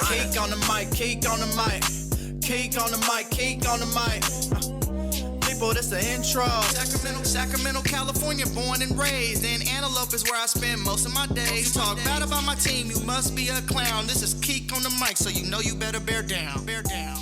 Keek on the mic, keek on the mic. Keek on the mic, keek on the mic. People, this the intro. Sacramento, California, born and raised. And Antelope is where I spend most of my days. Talk bad about my team, you must be a clown. This is Keek on the mic, so you know you better bear down. Bear down.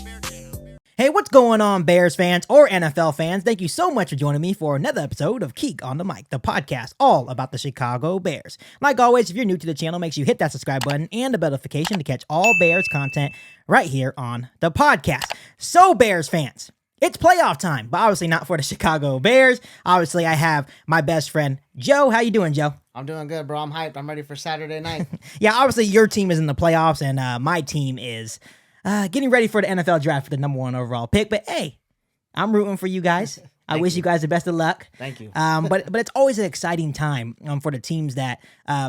Hey, what's going on, Bears fans or NFL fans? Thank you so much for joining me for another episode of Keek on the Mic, the podcast all about the Chicago Bears. Like always, if you're new to the channel, make sure you hit that subscribe button and the bell notification to catch all Bears content right here on the podcast. So, Bears fans, it's playoff time, but obviously not for the Chicago Bears. Obviously, I have my best friend, Joe. How you doing, Joe? I'm doing good, bro. I'm hyped. I'm ready for Saturday night. Yeah, obviously, your team is in the playoffs, and my team is getting ready for the NFL draft for the number one overall pick. But hey, I'm rooting for you guys. I wish you guys the best of luck. Thank you. But it's always an exciting time for the teams that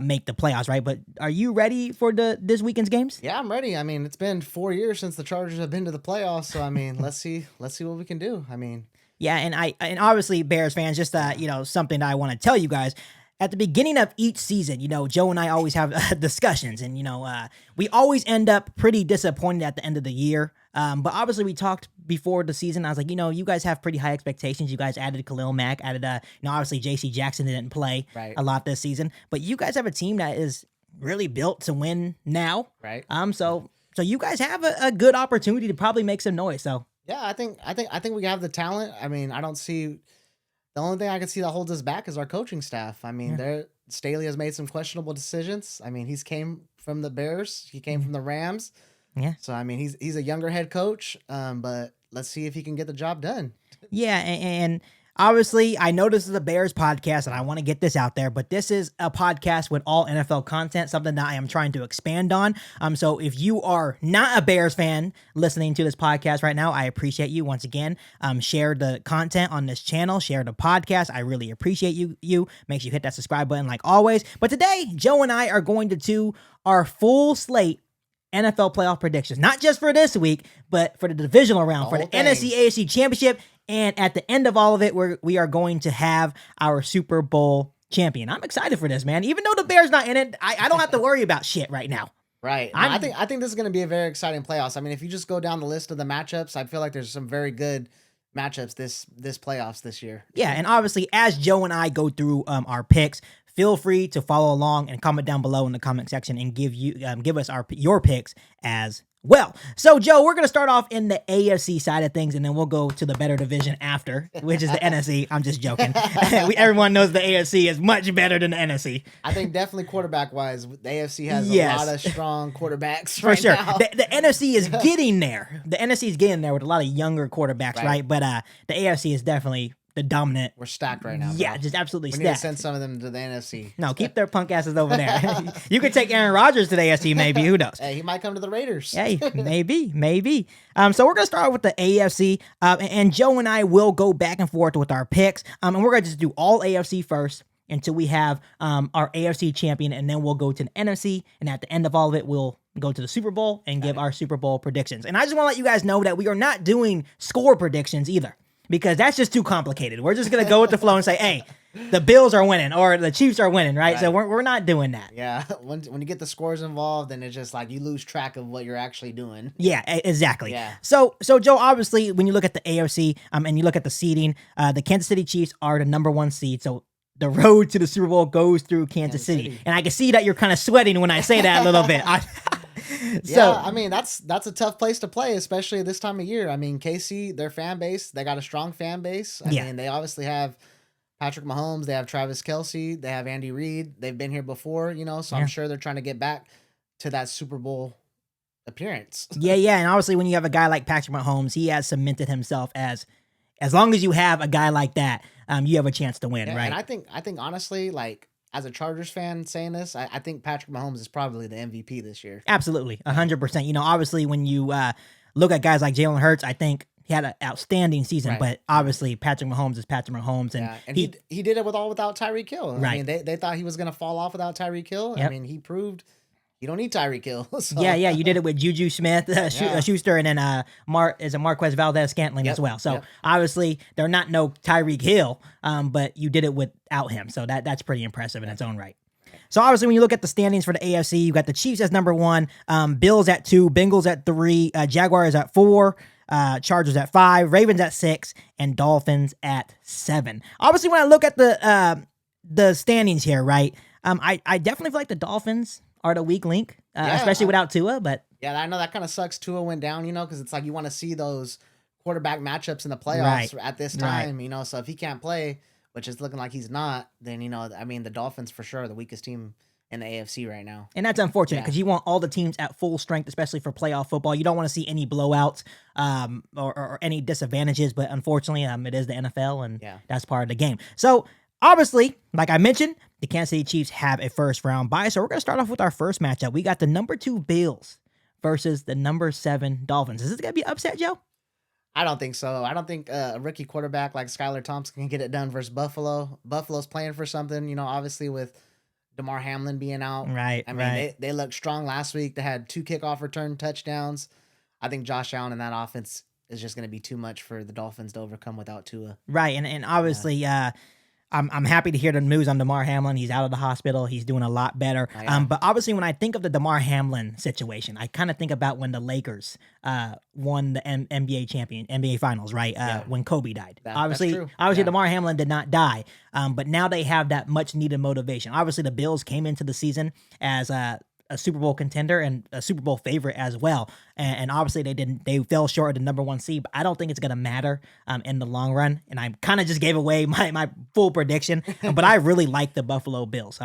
make the playoffs, right? But are you ready for this weekend's games? Yeah, I'm ready. I mean, it's been 4 years since the Chargers have been to the playoffs, so I mean, let's see what we can do. I mean, yeah, and obviously Bears fans, just something that I want to tell you guys. At the beginning of each season, Joe and I always have discussions, and we always end up pretty disappointed at the end of the year. But obviously, we talked before the season. I was like, you guys have pretty high expectations. You guys added Khalil Mack, obviously J.C. Jackson didn't play a lot this season, but you guys have a team that is really built to win now. Right. So you guys have a good opportunity to probably make some noise. So yeah, I think we have the talent. I mean, I don't see. The only thing I can see that holds us back is our coaching staff. I mean, Staley has made some questionable decisions. I mean, he's came from the Bears. He came from the Rams. Yeah. So, I mean, he's a younger head coach, but let's see if he can get the job done. Yeah, and obviously, I know this is a Bears podcast, and I want to get this out there, but this is a podcast with all NFL content, something that I am trying to expand on. So if you are not a Bears fan listening to this podcast right now, I appreciate you. Once again, share the content on this channel, share the podcast. I really appreciate you. Make sure you hit that subscribe button like always. But today, Joe and I are going to do our full slate NFL playoff predictions, not just for this week, but for the divisional round, for the NFC AFC Championship. And at the end of all of it, we are going to have our Super Bowl champion. I'm excited for this, man. Even though the Bears not in it, I don't have to worry about shit right now. Right. No, I think this is going to be a very exciting playoffs. I mean, if you just go down the list of the matchups, I feel like there's some very good matchups this playoffs this year. Yeah, and obviously, as Joe and I go through our picks, feel free to follow along and comment down below in the comment section and give us your picks as well. So, Joe, we're going to start off in the AFC side of things, and then we'll go to the better division after, which is the NFC. I'm just joking. Everyone knows the AFC is much better than the NFC. I think definitely quarterback-wise, the AFC has a lot of strong quarterbacks for sure. now. The NFC is getting there. The NFC is getting there with a lot of younger quarterbacks, right? But the AFC is definitely the dominant. We're stacked right now. Yeah, bro. just absolutely we stacked. need to send some of them to the NFC. No, keep their punk asses over there. You could take Aaron Rodgers to the AFC, maybe. Who knows? Hey, he might come to the Raiders. Hey, maybe. So we're going to start with the AFC, and Joe and I will go back and forth with our picks, and we're going to just do all AFC first until we have our AFC champion, and then we'll go to the NFC, and at the end of all of it, we'll go to the Super Bowl and give our Super Bowl predictions. And I just want to let you guys know that we are not doing score predictions either, because that's just too complicated. We're just going to go with the flow and say, hey, the Bills are winning or the Chiefs are winning, right? So we're not doing that. Yeah, when you get the scores involved, then it's just like you lose track of what you're actually doing. Yeah, exactly. Yeah. So Joe, obviously, when you look at the AFC and you look at the seeding, the Kansas City Chiefs are the number one seed. So the road to the Super Bowl goes through Kansas City. And I can see that you're kind of sweating when I say that a little bit. Yeah, I mean, that's a tough place to play, especially this time of year. I mean, KC, their fan base, they got a strong fan base. I mean, they obviously have Patrick Mahomes, they have Travis Kelce, they have Andy Reid. They've been here before, so I'm sure they're trying to get back to that Super Bowl appearance. Yeah, and obviously when you have a guy like Patrick Mahomes, he has cemented himself as long as you have a guy like that, you have a chance to win, right? And I think honestly, like, as a Chargers fan saying this, I think Patrick Mahomes is probably the MVP this year. Absolutely, 100%. Obviously when you look at guys like Jalen Hurts, I think he had an outstanding season, but obviously Patrick Mahomes is Patrick Mahomes, and he did it without Tyreek Hill. Right. I mean, they thought he was gonna fall off without Tyreek Hill. Yep. I mean, he proved you don't need Tyreek Hill. So. Yeah, you did it with Juju Smith, Schuster, and then Marquez Valdez-Scantling as well. So obviously they're not no Tyreek Hill, but you did it without him. So that's pretty impressive in its own right. So obviously, when you look at the standings for the AFC, you got the Chiefs as number 1, Bills at 2, Bengals at 3, Jaguars at 4, Chargers at 5, Ravens at 6, and Dolphins at 7. Obviously, when I look at the standings here, right, I definitely feel like the Dolphins are the weak link, especially without Tua. But yeah, I know that kind of sucks. Tua went down, because it's like you want to see those quarterback matchups in the playoffs at this time, So if he can't play, which is looking like he's not, then the Dolphins for sure are the weakest team in the AFC right now. And that's unfortunate because you want all the teams at full strength, especially for playoff football. You don't want to see any blowouts or any disadvantages, but unfortunately, it is the NFL, and that's part of the game. So obviously, like I mentioned, the Kansas City Chiefs have a first-round bye, so we're going to start off with our first matchup. We got the number 2 Bills versus the number 7 Dolphins. Is this going to be an upset, Joe? I don't think so. I don't think a rookie quarterback like Skylar Thompson can get it done versus Buffalo. Buffalo's playing for something, obviously with DeMar Hamlin being out. Right. I mean, they looked strong last week. They had 2 kickoff return touchdowns. I think Josh Allen in that offense is just going to be too much for the Dolphins to overcome without Tua. Right. And obviously, I'm happy to hear the news on DeMar Hamlin. He's out of the hospital. He's doing a lot better. But obviously, when I think of the DeMar Hamlin situation, I kind of think about when the Lakers won the NBA Finals, right? When Kobe died. Obviously, DeMar Hamlin did not die. But now they have that much needed motivation. Obviously, the Bills came into the season as a Super Bowl contender and a Super Bowl favorite as well. And obviously they fell short of the number 1 seed, but I don't think it's going to matter in the long run. And I kind of just gave away my full prediction, but I really like the Buffalo Bills.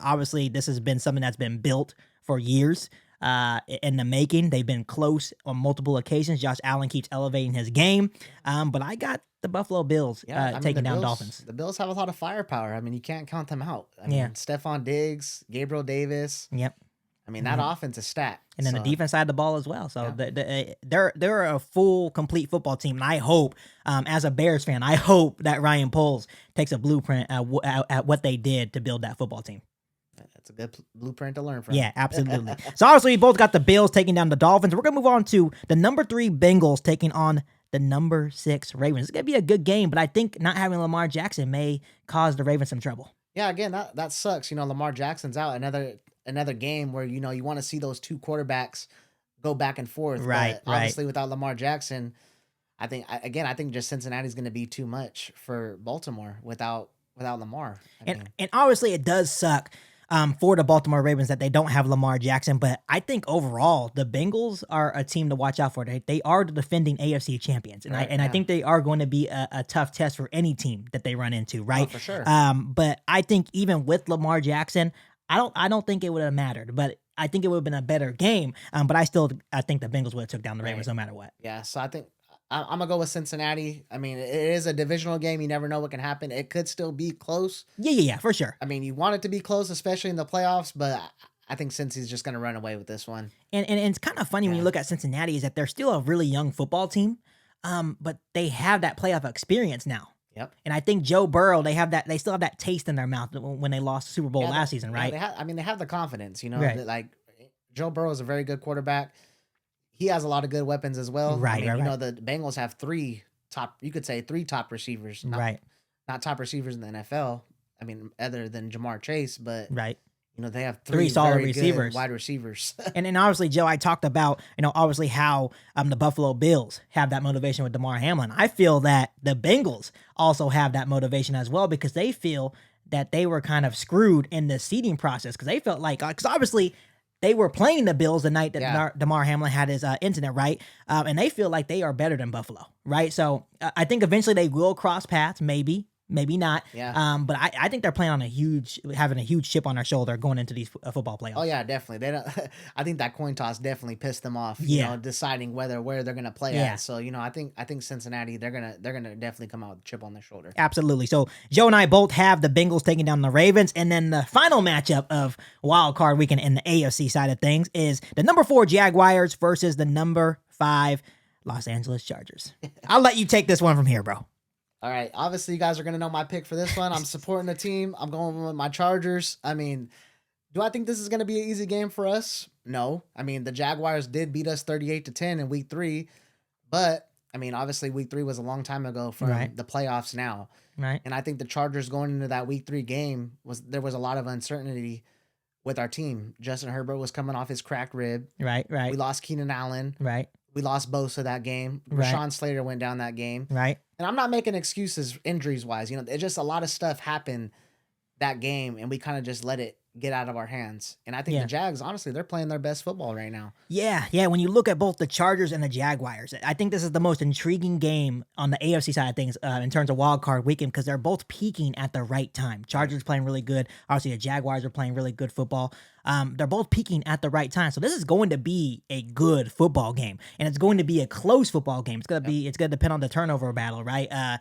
Obviously this has been something that's been built for years in the making. They've been close on multiple occasions. Josh Allen keeps elevating his game. But I got the Buffalo Bills taking down Dolphins. The Bills have a lot of firepower. I mean, you can't count them out. I mean, Stephon Diggs, Gabriel Davis. Yep. I mean, that offense is stacked. And then the defense side of the ball as well. So they're a full, complete football team. And I hope, as a Bears fan, I hope that Ryan Poles takes a blueprint at what they did to build that football team. That's a good blueprint to learn from. Yeah, absolutely. So obviously we both got the Bills taking down the Dolphins. We're going to move on to the number 3 Bengals taking on the number 6 Ravens. It's going to be a good game, but I think not having Lamar Jackson may cause the Ravens some trouble. Yeah, again, that sucks. Lamar Jackson's out. Another game where, you want to see those 2 quarterbacks go back and forth. Right. But obviously, without Lamar Jackson, I think just Cincinnati's going to be too much for Baltimore without Lamar. And obviously, it does suck for the Baltimore Ravens that they don't have Lamar Jackson. But I think overall, the Bengals are a team to watch out for. They are the defending AFC champions. And I think they are going to be a tough test for any team that they run into, right? Oh, for sure. But I think even with Lamar Jackson, I don't think it would have mattered, but I think it would have been a better game. But I think the Bengals would have took down the Ravens no matter what. Yeah, so I think I'm going to go with Cincinnati. I mean, it is a divisional game. You never know what can happen. It could still be close. Yeah, for sure. I mean, you want it to be close, especially in the playoffs, but I think Cincy's just going to run away with this one. And it's kind of funny when you look at Cincinnati is that they're still a really young football team, but they have that playoff experience now. Yep. And I think Joe Burrow, they still have that taste in their mouth when they lost the Super Bowl last season, right? They have the confidence, Right. Like Joe Burrow is a very good quarterback. He has a lot of good weapons as well. Right. The Bengals have 3 top receivers. Not top receivers in the NFL. I mean, other than Jamar Chase, but right. They have 3 solid very receivers, wide receivers. and obviously, Joe, I talked about, obviously how the Buffalo Bills have that motivation with DeMar Hamlin. I feel that the Bengals also have that motivation as well because they feel that they were kind of screwed in the seeding process because they felt like, because obviously they were playing the Bills the night that DeMar Hamlin had his incident, right? And they feel like they are better than Buffalo, right? So I think eventually they will cross paths, maybe not. Yeah. But I think they're playing on having a huge chip on their shoulder going into these football playoffs. Oh yeah, definitely. They don't. I think that coin toss definitely pissed them off. Deciding where they're gonna play at. So I think Cincinnati they're gonna definitely come out with a chip on their shoulder. Absolutely. So Joe and I both have the Bengals taking down the Ravens, and then the final matchup of Wildcard weekend in the AFC side of things is the number 4 Jaguars versus the number 5 Los Angeles Chargers. I'll let you take this one from here, bro. All right. Obviously, you guys are going to know my pick for this one. I'm supporting the team. I'm going with my Chargers. I mean, do I think this is going to be an easy game for us? No. I mean, the Jaguars did beat us 38-10 in week 3, but I mean, obviously week 3 was a long time ago from the playoffs now. Right. And I think the Chargers going into that week 3 game there was a lot of uncertainty with our team. Justin Herbert was coming off his cracked rib. Right. We lost Keenan Allen. Right. We lost Bosa that game. Right. Rashawn Slater went down that game. Right. And I'm not making excuses injuries-wise. You know, it's just a lot of stuff happened that game, and we kind of just let it get out of our hands. And I think the Jags, honestly, they're playing their best football right now. Yeah. When you look at both the Chargers and the Jaguars, I think this is the most intriguing game on the AFC side of things in terms of wild card weekend because they're both peaking at the right time. Chargers playing really good. Obviously, the Jaguars are playing really good football. They're both peaking at the right time. So this is going to be a good football game, and it's going to be a close football game. It's going to depend on the turnover battle, right?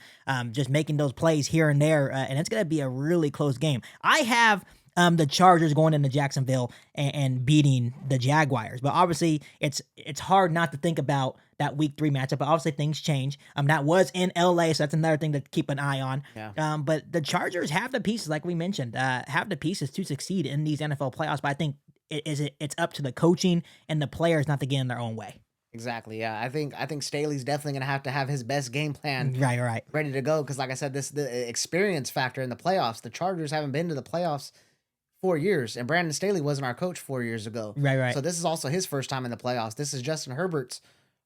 Just making those plays here and there, and it's going to be a really close game. I have the Chargers going into Jacksonville and beating the Jaguars. But obviously, it's hard not to think about that week 3 matchup. But obviously, things change. That was in LA, so that's another thing to keep an eye on. Yeah. But the Chargers have the pieces, like we mentioned, have the pieces to succeed in these NFL playoffs. But I think it's up to the coaching and the players not to get in their own way. Exactly. Yeah, I think Staley's definitely gonna have to have his best game plan right ready to go. Because like I said, the experience factor in the playoffs. The Chargers haven't been to the playoffs 4 years, and Brandon Staley wasn't our coach 4 years ago. Right. So this is also his first time in the playoffs. This is Justin Herbert's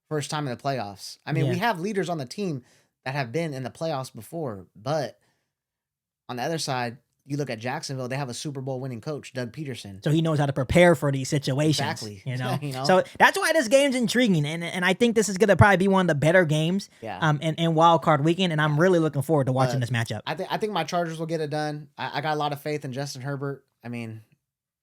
first time in the playoffs. I mean, we have leaders on the team that have been in the playoffs before, but on the other side, you look at Jacksonville, they have a Super Bowl winning coach, Doug Peterson. So he knows how to prepare for these situations. Exactly. You know? You know? So that's why this game's intriguing. And I think this is going to probably be one of the better games in Wild Card Weekend. And I'm really looking forward to watching this matchup. I think my Chargers will get it done. I got a lot of faith in Justin Herbert. I mean,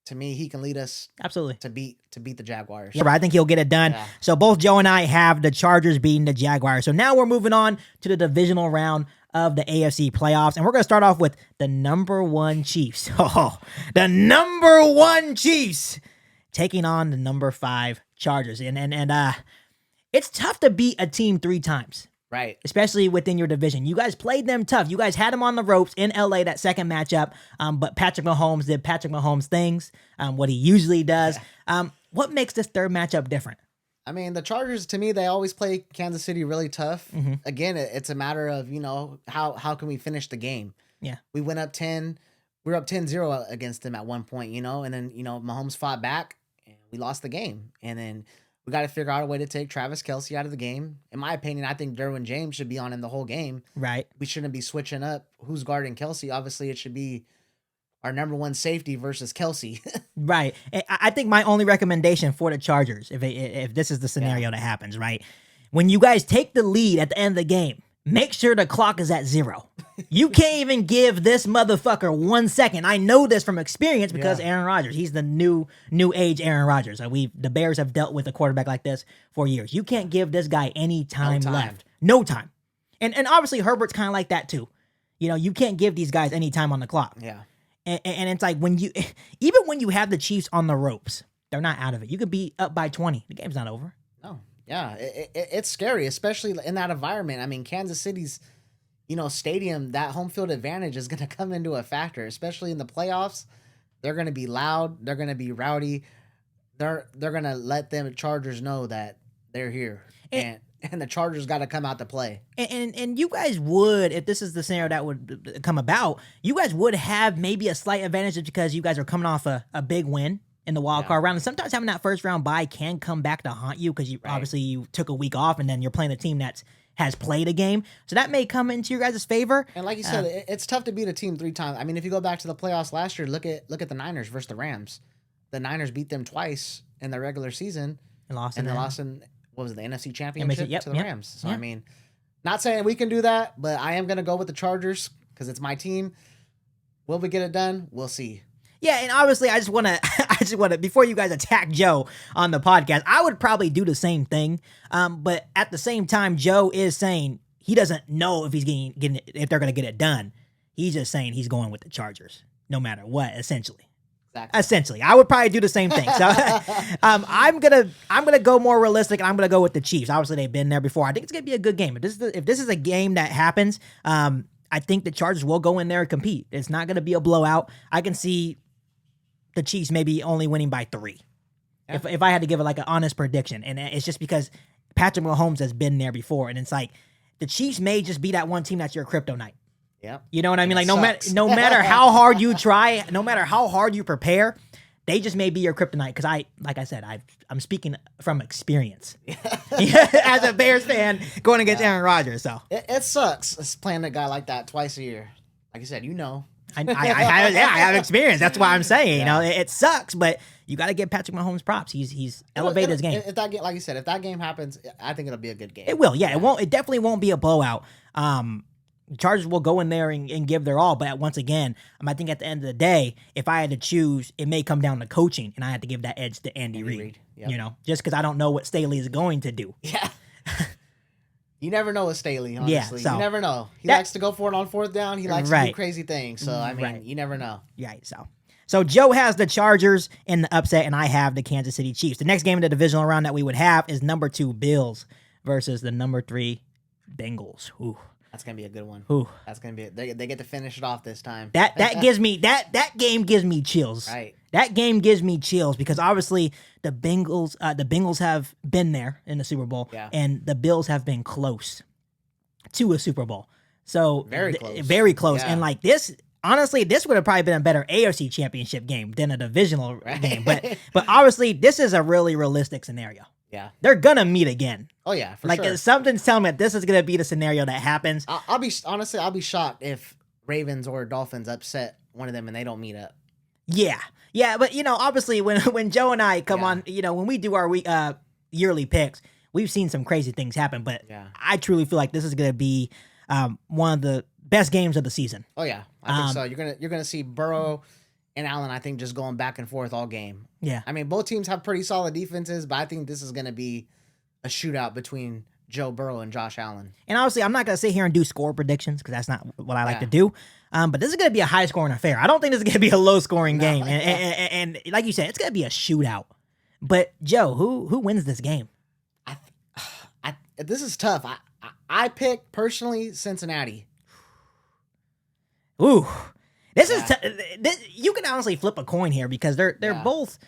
to me, he can lead us absolutely to beat the Jaguars. Yeah, I think he'll get it done. Yeah. So both Joe and I have the Chargers beating the Jaguars. So now we're moving on to the divisional round of the AFC playoffs. And we're going to start off with the number 1 Chiefs. Oh, the number 1 Chiefs taking on the number 5 Chargers. And it's tough to beat a team 3 times. Right. Especially within your division. You guys played them tough. You guys had them on the ropes in LA that second matchup. But Patrick Mahomes did Patrick Mahomes things, what he usually does. Yeah. What makes this third matchup different? I mean, the Chargers, to me, they always play Kansas City really tough. Mm-hmm. Again, it's a matter of, how can we finish the game? Yeah. We went up 10. We were up 10-0 against them at one point, and then, Mahomes fought back and we lost the game. And then we got to figure out a way to take Travis Kelce out of the game. In my opinion, I think Derwin James should be on in the whole game. Right. We shouldn't be switching up who's guarding Kelce. Obviously, it should be our number 1 safety versus Kelce. Right. I think my only recommendation for the Chargers, if this is the scenario that happens, right? When you guys take the lead at the end of the game, make sure the clock is at 0. You can't even give this motherfucker 1 second. I know this from experience because Aaron Rodgers, he's the new age Aaron Rodgers. The Bears have dealt with a quarterback like this for years. You can't give this guy any time left. No time. And obviously Herbert's kind of like that too. You can't give these guys any time on the clock. Yeah. And it's like even when you have the Chiefs on the ropes, they're not out of it. You could be up by 20. The game's not over. No. Yeah. It's scary, especially in that environment. I mean, Kansas City's, stadium, that home field advantage is going to come into a factor, especially in the playoffs. They're going to be loud. They're going to be rowdy. They're going to let them Chargers know that they're here. And the Chargers got to come out to play. And you guys would, if this is the scenario that would come about, you guys would have maybe a slight advantage just because you guys are coming off a big win in the wild card round. And sometimes having that first round bye can come back to haunt you because obviously you took a week off and then you're playing a team that has played a game. So that may come into your guys' favor. And like you said, it's tough to beat a team 3 times. I mean, if you go back to the playoffs last year, look at the Niners versus the Rams. The Niners beat them twice in the regular season. And lost in what was it, the NFC Championship to the Rams. So, yeah. I mean, not saying we can do that, but I am going to go with the Chargers because it's my team. Will we get it done? We'll see. Yeah, and obviously, I just want to, before you guys attack Joe on the podcast, I would probably do the same thing. But at the same time, Joe is saying he doesn't know if he's if they're going to get it done. He's just saying he's going with the Chargers, no matter what, essentially. Exactly. Essentially, I would probably do the same thing. So I'm gonna go more realistic, and I'm gonna go with the Chiefs. Obviously, they've been there before. I think it's gonna be a good game. If this is a game that happens, I think the Chargers will go in there and compete. It's not gonna be a blowout. I can see the Chiefs maybe only winning by 3. Yeah. If I had to give it like an honest prediction, and it's just because Patrick Mahomes has been there before, and it's like the Chiefs may just be that one team that's your kryptonite. Yep. You know what I mean? Like no matter how hard you try, no matter how hard you prepare, they just may be your kryptonite. Because like I said, I'm speaking from experience as a Bears fan going against Aaron Rodgers. So it sucks. It's playing a guy like that twice a year. Like you said, I have experience. That's why I'm saying, you know, it sucks, but you got to give Patrick Mahomes props. He's elevated his game. If that game, like you said, if that game happens, I think it'll be a good game. It will, yeah. It definitely won't be a blowout. Chargers will go in there and give their all, but once again, I think at the end of the day, if I had to choose, it may come down to coaching, and I had to give that edge to Andy Reid. Yep. You know, just because I don't know what Staley is going to do. Yeah. You never know with Staley, honestly. Yeah, so, you never know. He likes to go for it on fourth down. He likes to do crazy things. So, I mean, you never know. Right, So Joe has the Chargers in the upset, and I have the Kansas City Chiefs. The next game in the divisional round that we would have is number 2 Bills versus the number 3 Bengals. Ooh. That's gonna be a good one. Ooh. That's gonna be they get to finish it off this time. That gives me that game gives me chills. Right. That game gives me chills because obviously the Bengals have been there in the Super Bowl, and the Bills have been close to a Super Bowl. So very close. Yeah. And like this, honestly, this would have probably been a better AFC Championship game than a divisional game. But obviously, this is a really realistic scenario. Yeah, they're gonna meet again. Oh yeah, for sure. Like something's telling me that this is gonna be the scenario that happens. I'll be shocked if Ravens or Dolphins upset one of them and they don't meet up. Yeah, but you know, obviously when Joe and I come on, you know, when we do our yearly picks, we've seen some crazy things happen. But I truly feel like this is gonna be one of the best games of the season. Oh yeah, I think so. You're gonna see Burrow and Allen, I think, just going back and forth all game. Yeah. I mean, both teams have pretty solid defenses, but I think this is going to be a shootout between Joe Burrow and Josh Allen. And obviously, I'm not going to sit here and do score predictions because that's not what I like to do. But this is going to be a high-scoring affair. I don't think this is going to be a low-scoring game. And like you said, it's going to be a shootout. But, Joe, who wins this game? This is tough. I pick, personally, Cincinnati. Ooh. This is you can honestly flip a coin here because they're both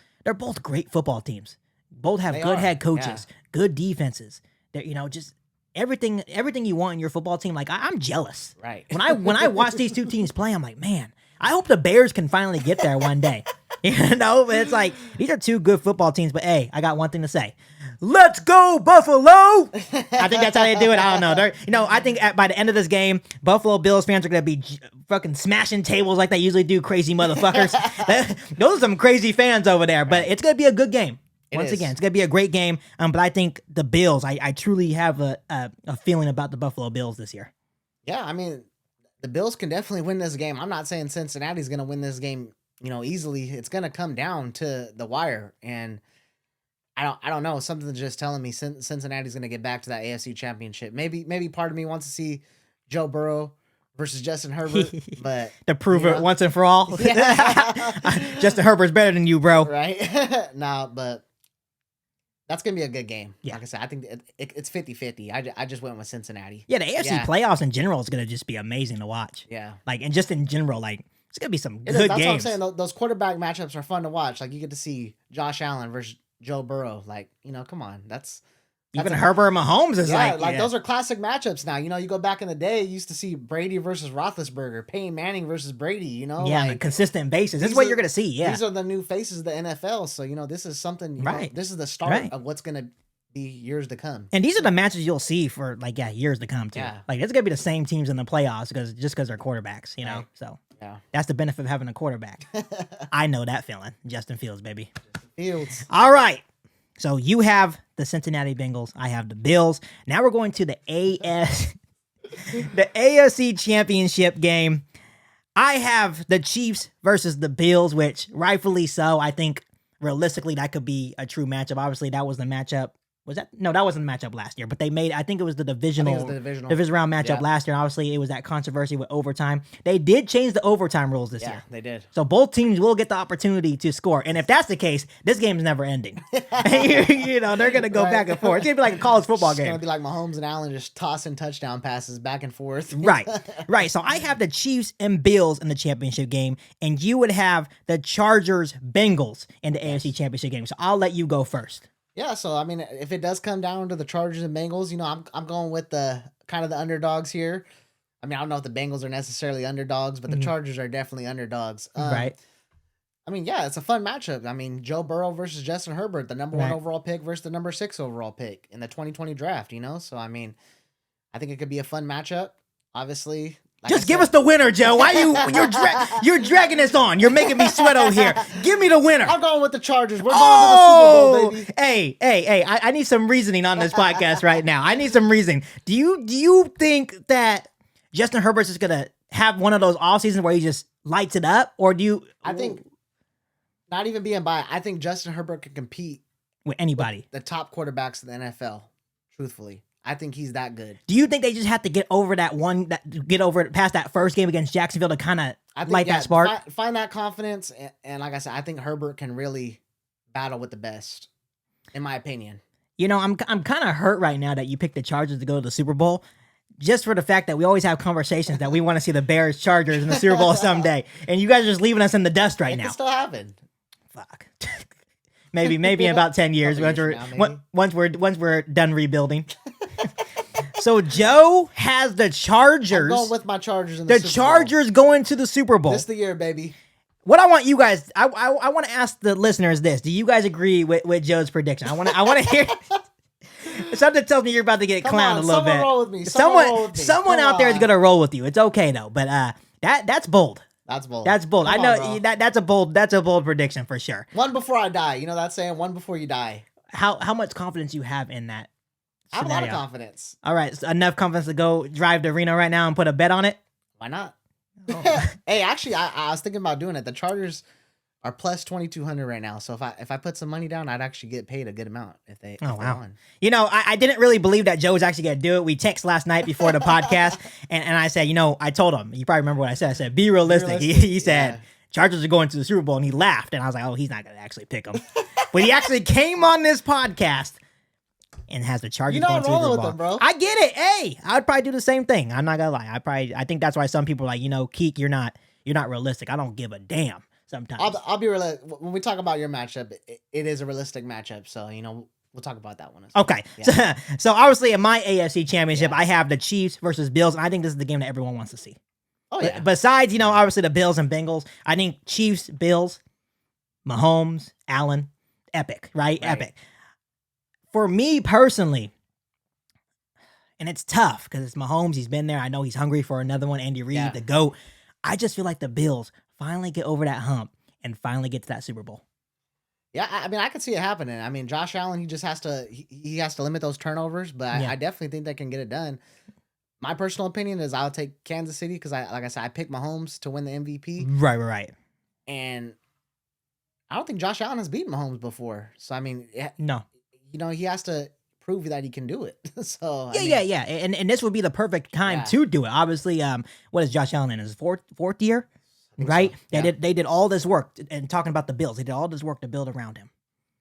great football teams. Both have good head coaches, good defenses. They're just everything you want in your football team. Like I'm jealous. Right. When I watch these two teams play, I'm like, man, I hope the Bears can finally get there one day. But it's like these are two good football teams. But hey, I got one thing to say. Let's go, Buffalo! I think that's how they do it. I don't know. I think by the end of this game, Buffalo Bills fans are going to be fucking smashing tables like they usually do, crazy motherfuckers. Those are some crazy fans over there, but it's going to be a good game. Once again, it's going to be a great game. But I think the Bills, I truly have a feeling about the Buffalo Bills this year. Yeah, I mean, the Bills can definitely win this game. I'm not saying Cincinnati's going to win this game, easily. It's going to come down to the wire, and I don't know. Something's just telling me Cincinnati's going to get back to that AFC Championship. Maybe part of me wants to see Joe Burrow versus Justin Herbert, but to prove it once and for all. Justin Herbert's better than you, bro. Right? But that's going to be a good game. Yeah. Like I said, I think it's 50-50. I just went with Cincinnati. Yeah, the AFC playoffs in general is going to just be amazing to watch. Yeah. And just in general, it's going to be some good games. That's what I'm saying. Those quarterback matchups are fun to watch. Like, you get to see Josh Allen versus Joe Burrow. Come on. That's even Herbert and Mahomes is those are classic matchups now. You go back in the day, you used to see Brady versus Roethlisberger, Peyton Manning versus Brady, on a consistent basis. This is what you're going to see, These are the new faces of the NFL. So, this is something, this is the start of what's going to be years to come. And these are the matches you'll see for, years to come, too. Yeah. It's going to be the same teams in the playoffs because they're quarterbacks, Right. So, yeah. That's the benefit of having a quarterback. I know that feeling. Justin Fields, baby. Fields. All right. So you have the Cincinnati Bengals. I have the Bills. Now we're going to the AFC Championship game. I have the Chiefs versus the Bills, which rightfully so. I think realistically that could be a true matchup. Obviously, that was the matchup. That wasn't the matchup last year, but I think it was the divisional round matchup last year. And obviously, it was that controversy with overtime. They did change the overtime rules this year. Yeah, they did. So both teams will get the opportunity to score. And if that's the case, this game's never ending. They're going to go back and forth. It's going to be like a college football game. It's going to be like Mahomes and Allen just tossing touchdown passes back and forth. Right. So I have the Chiefs and Bills in the championship game, and you would have the Chargers Bengals in the AFC Championship game. So I'll let you go first. Yeah, so I mean, if it does come down to the Chargers and Bengals, I'm going with the kind of the underdogs here. I mean, I don't know if the Bengals are necessarily underdogs, but the Chargers are definitely underdogs. Right. I mean, yeah, it's a fun matchup. I mean, Joe Burrow versus Justin Herbert, the number 1 overall pick versus the number 6 overall pick in the 2020 draft, So, I mean, I think it could be a fun matchup. Obviously, just give us the winner, Joe. Why you're dragging this on? You're making me sweat over here. Give me the winner. I'm going with the Chargers. We're going to the Super Bowl, baby. Hey! I need some reasoning on this podcast right now. I need some reasoning. Do you think that Justin Herbert's is gonna have one of those off seasons where he just lights it up, or do you? I think, not even being biased, I think Justin Herbert can compete with anybody, with the top quarterbacks in the NFL. Truthfully, I think he's that good. Do you think they just have to get over past that first game against Jacksonville to kind of light that spark? Find that confidence, and like I said, I think Herbert can really battle with the best, in my opinion. I'm kind of hurt right now that you picked the Chargers to go to the Super Bowl, just for the fact that we always have conversations that we want to see the Bears Chargers in the Super Bowl someday, and you guys are just leaving us in the dust right now. It can still happen. Fuck. maybe in about 10 years once we're done rebuilding. So Joe has the Chargers. I'm going with my Chargers in the Super Bowl. Chargers going to the Super Bowl. This the year, baby. What I want you guys, I want to ask the listeners this: do you guys agree with Joe's prediction? I want to hear. Something tells me you're about to get clowned a little bit. Roll with me. Someone out there is gonna roll with you. It's okay though, but that's bold. That's bold. That's bold. Come I know on, that's a bold prediction for sure. One before I die. You know that saying, one before you die. How much confidence you have in that scenario? I have a lot of confidence. All right, so enough confidence to go drive to Reno right now and put a bet on it? Why not? Oh. Hey, actually, I was thinking about doing it. The Chargers are plus 2,200 right now. So if I put some money down, I'd actually get paid a good amount if they won. I didn't really believe that Joe was actually going to do it. We text last night before the podcast, and I said, I told him, you probably remember what I said. I said, be realistic. He said, Chargers are going to the Super Bowl, and he laughed. And I was like, oh, he's not going to actually pick them. But he actually came on this podcast and has the Chargers going to the Super Bowl. With them, bro. I get it. Hey, I would probably do the same thing. I'm not going to lie. I think that's why some people are like, Keek, you're not realistic. I don't give a damn. Sometimes I'll be realistic. When we talk about your matchup, it is a realistic matchup. So, we'll talk about that one. Okay. Yeah. So obviously in my AFC championship, I have the Chiefs versus Bills. And I think this is the game that everyone wants to see. Oh, yeah. Besides, obviously the Bills and Bengals, I think Chiefs, Bills, Mahomes, Allen, epic, right? Epic. For me personally, and it's tough because it's Mahomes. He's been there. I know he's hungry for another one. Andy Reid, the GOAT. I just feel like the Bills finally get over that hump and finally get to that Super Bowl. Yeah, I mean, I could see it happening. I mean, Josh Allen, he just has to limit those turnovers, but I definitely think they can get it done. My personal opinion is I'll take Kansas City because like I said, I picked Mahomes to win the MVP. Right. And I don't think Josh Allen has beaten Mahomes before. So, I mean, no. He has to prove that he can do it. So yeah. And this would be the perfect time to do it. Obviously, what is Josh Allen in his fourth year? Right? So. They did all this work, and talking about the Bills, they did all this work to build around him.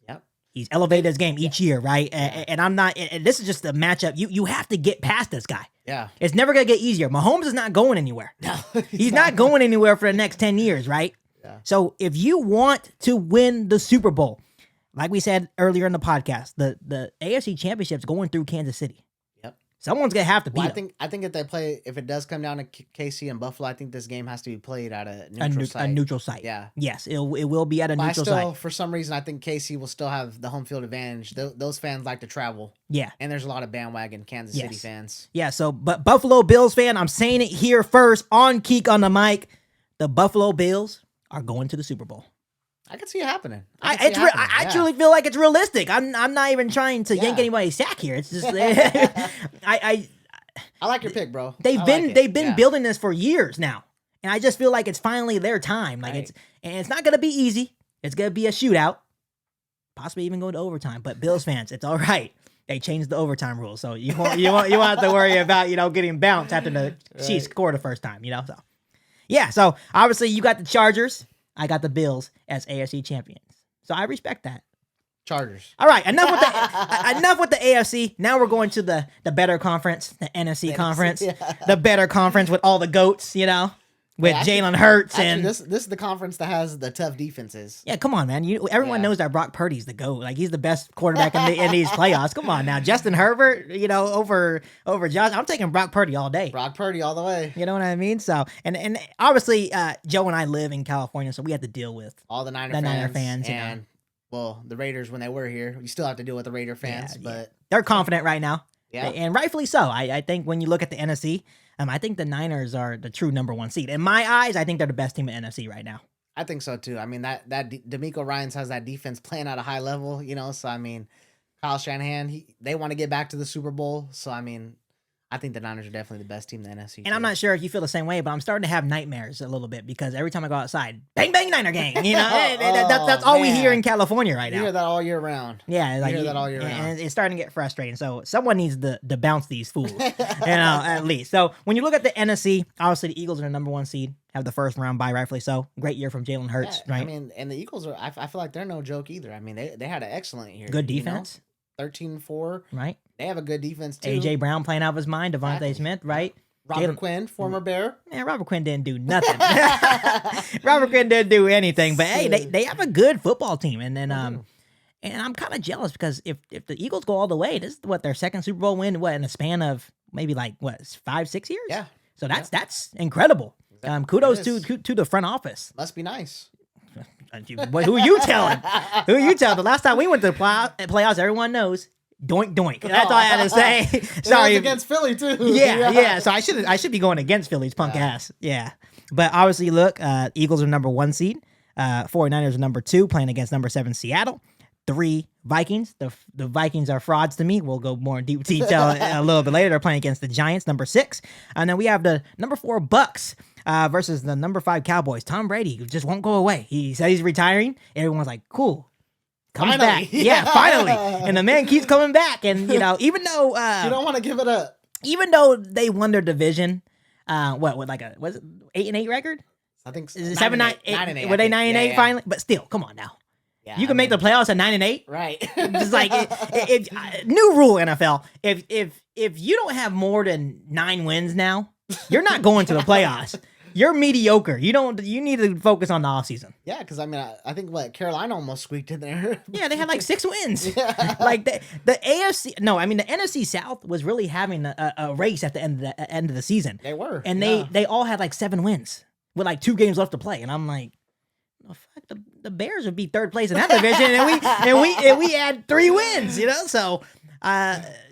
Yep. He's elevated his game each year, right? And I'm not, and this is just a matchup. You have to get past this guy. Yeah. It's never going to get easier. Mahomes is not going anywhere. No. He's not going anywhere for the next 10 years, right? Yeah. So if you want to win the Super Bowl, like we said earlier in the podcast, the AFC Championship's going through Kansas City. Yep. Someone's going to have to beat them. I think if it does come down to KC and Buffalo, I think this game has to be played at a neutral site. Yeah. Yes, it will be at a neutral site. For some reason, I think KC will still have the home field advantage. Those fans like to travel. Yeah. And there's a lot of bandwagon Kansas City fans. Yeah, so, but Buffalo Bills fan, I'm saying it here first on Keek on the mic. The Buffalo Bills are going to the Super Bowl. I can see it happening. I truly feel like it's realistic. I'm not even trying to yank anybody's sack here. It's just I like your pick, bro. They've been building this for years now, and I just feel like it's finally their time. Like it's not gonna be easy. It's gonna be a shootout, possibly even go to overtime. But Bills fans, it's all right. They changed the overtime rules, so you won't have to worry about getting bounced after the Chiefs score the first time. So yeah. So obviously you got the Chargers. I got the Bills as AFC champions. So I respect that. Chargers. All right, enough with the AFC. Now we're going to the better conference, the NFC conference. Yeah. The better conference with all the GOATs, with Jalen Hurts. And this is the conference that has the tough defenses. Yeah, come on, man. Everyone knows that Brock Purdy's the GOAT. Like, he's the best quarterback in these playoffs. Come on now. Justin Herbert, over Josh. I'm taking Brock Purdy all day. Brock Purdy all the way. You know what I mean? So, and obviously, Joe and I live in California, so we have to deal with all the Niner fans. And, well, the Raiders when they were here. You still have to deal with the Raider fans, but... They're confident right now. Yeah. And rightfully so. I think when you look at the NFC... I think the Niners are the true number one seed. In my eyes, I think they're the best team in the NFC right now. I think so too. I mean, that DeMeco Ryans has that defense playing at a high level, so I mean, Kyle Shanahan, they want to get back to the Super Bowl. So I mean, I think the Niners are definitely the best team in the NFC. And I'm not sure if you feel the same way, but I'm starting to have nightmares a little bit because every time I go outside, bang, bang, Niner gang. That's all we hear in California right now. You hear that all year round. Yeah. You hear that all year round. And it's starting to get frustrating. So someone needs to bounce these fools, at least. So when you look at the NFC, obviously the Eagles are the number one seed, have the first round bye, rightfully so. Great year from Jalen Hurts, right? I mean, and the Eagles I feel like they're no joke either. I mean, they had an excellent year. Good defense. 13-4. Right. They have a good defense, too. A.J. Brown playing out of his mind. Devontae Smith, right? Robert Quinn, former Bear. Man, Robert Quinn didn't do nothing. Robert Quinn didn't do anything. But, hey, they have a good football team. And then and I'm kind of jealous because if the Eagles go all the way, this is their second Super Bowl win, in a span of maybe 5-6 years? Yeah. So that's incredible. Kudos to the front office. Must be nice. Who are you telling? The last time we went to the playoffs, everyone knows. Doink doink. That's all I had to say. Sorry, against Philly too. Yeah. So I should be going against Philly's punk ass. Yeah, but obviously, look, Eagles are number one seed. 49ers are number 2, playing against number 7 Seattle. 3 Vikings. The Vikings are frauds to me. We'll go more in deep detail a little bit later. They're playing against the Giants, number 6, and then we have the number 4 Bucks. Versus the number 5 Cowboys. Tom Brady just won't go away. He said he's retiring. Everyone's like, cool. Comes back. Yeah, finally. And the man keeps coming back. And, even though... you don't want to give it up. Even though they won their division, was it 8-8 record? I think so. 7-9. Were they 9-8 finally? But still, come on now. Yeah, you can make the playoffs at 9-8. Right. Just like new rule NFL. If you don't have more than 9 wins now, you're not going to the playoffs. You're mediocre. You need to focus on the offseason. Yeah, because I think Carolina almost squeaked in there. Yeah, they had 6 wins. Yeah. Like the AFC. No, I mean the NFC South was really having a race at the end of the season. They were, and they all had 7 wins with 2 games left to play, and I'm like, oh, fuck, the Bears would be 3rd place in that division, and we had 3 wins. So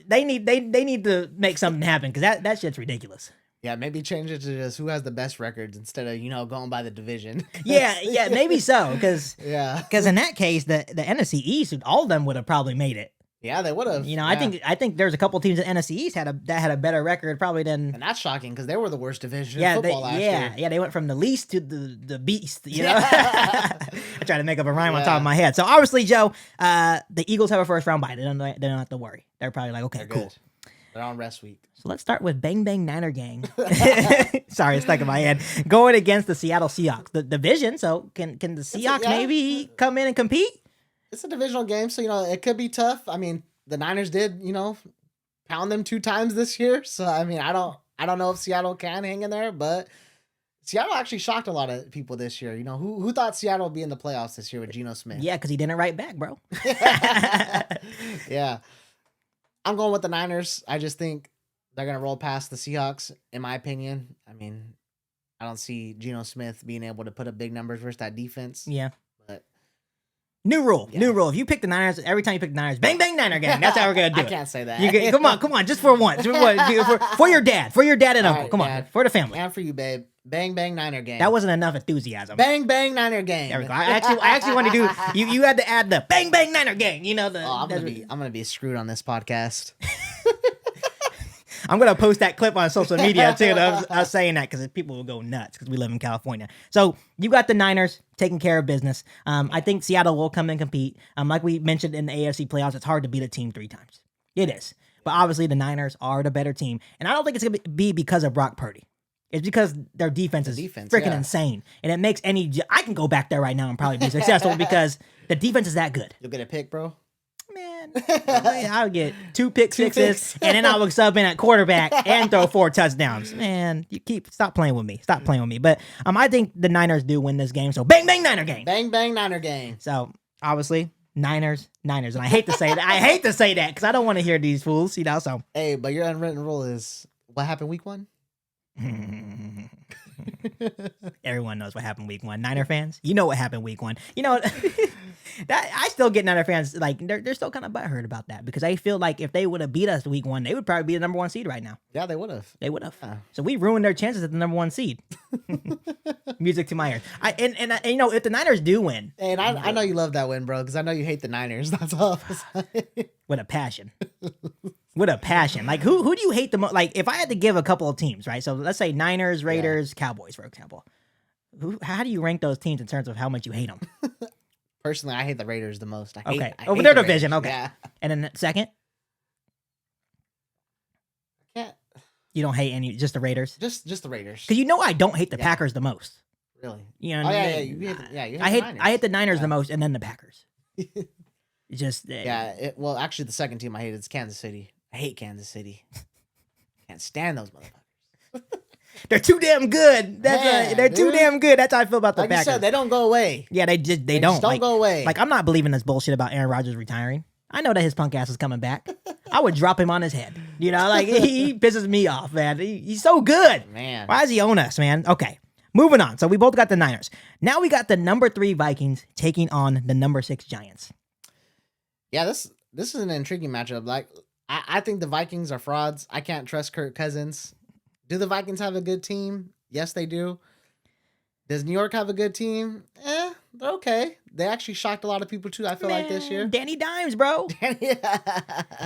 they need to make something happen because that shit's ridiculous. Yeah, maybe change it to just who has the best records instead of, going by the division. yeah, maybe so. Because in that case, the NFC East, all of them would have probably made it. Yeah, they would have. I think there's a couple teams in NFC East that had a better record probably than. And that's shocking because they were the worst division in football last year. Yeah, they went from the least to the beast. I try to make up a rhyme on top of my head. So obviously, Joe, the Eagles have a first round bye. They don't have to worry. They're probably like, okay, cool. They're on rest week. So let's start with Bang Bang Niner Gang. Sorry, it's stuck in my head. Going against the Seattle Seahawks. The division, so can the Seahawks maybe come in and compete? It's a divisional game, so, it could be tough. I mean, the Niners did, pound them 2 times this year. So, I mean, I don't know if Seattle can hang in there, but Seattle actually shocked a lot of people this year. Who thought Seattle would be in the playoffs this year with Geno Smith? Yeah, because he didn't write back, bro. Yeah. I'm going with the Niners. I just think they're going to roll past the Seahawks, in my opinion. I mean, I don't see Geno Smith being able to put up big numbers versus that defense. Yeah. But New rule. If you pick the Niners, every time you pick the Niners, bang, bang, Niner gang. That's how we're going to do it. I can't say that. Come on, just for once. For your dad. For your dad and uncle. Right, come on, for the family. And for you, babe. Bang, bang, Niner gang. That wasn't enough enthusiasm. Bang, bang, Niner gang. There we go. I actually want to do, you had to add the bang, bang, Niner gang. I'm going to be screwed on this podcast. I'm going to post that clip on social media, too. I was saying that because people will go nuts because we live in California. So you got the Niners taking care of business. I think Seattle will come and compete. Like we mentioned in the AFC playoffs, it's hard to beat a team 3 times. It is. But obviously the Niners are the better team. And I don't think it's going to be because of Brock Purdy. It's because their defense is freaking insane. And it makes I can go back there right now and probably be successful because the defense is that good. You'll get a pick, bro? Man, I'll get 2 pick sixes, and then I will sub in at quarterback and throw 4 touchdowns. Man, stop playing with me. Stop playing with me. But I think the Niners do win this game. So bang, bang, Niner game. Bang, bang, Niner game. So obviously, Niners. And I hate to say that. I hate to say that because I don't want to hear these fools, So hey, but your unwritten rule is what happened week 1? Everyone knows what happened week 1. Niner fans, you know what happened week 1. That I still get Niner fans like they're still kind of butthurt about that because they feel like if they would have beat us week 1, they would probably be the number 1 seed right now. Yeah, they would have. Yeah. So we ruined their chances at the number 1 seed. Music to my ears. If the Niners do win, and I know you love that win, bro, because I know you hate the Niners. That's all. With a passion. With a passion. Like who do you hate the most? Like if I had to give a couple of teams, right? So let's say Niners, Raiders, Cowboys, for example. How do you rank those teams in terms of how much you hate them? Personally, I hate the Raiders the most. I hate over their division. Okay. Yeah. And then second? I can't. You don't hate any, just the Raiders? Just the Raiders. Because I don't hate the Packers the most. Really? You know, You hate the Niners. I hate the Niners the most, and then the Packers. Just well, actually, the second team I hate is Kansas City. I hate Kansas City. Can't stand those motherfuckers. They're too damn good. They're too damn good. That's how I feel about the like Packers. You said, they don't go away. Yeah, they don't. Just don't go away. Like I'm not believing this bullshit about Aaron Rodgers retiring. I know that his punk ass is coming back. I would drop him on his head. Like he pisses me off, man. He's so good. Man. Why does he own us, man? Okay. Moving on. So we both got the Niners. Now we got the number 3 Vikings taking on the number 6 Giants. Yeah, this is an intriguing matchup. Like I think the Vikings are frauds. I can't trust Kirk Cousins. Do the Vikings have a good team? Yes, they do. Does New York have a good team? They're okay. They actually shocked a lot of people too, I feel like this year. Danny Dimes, bro.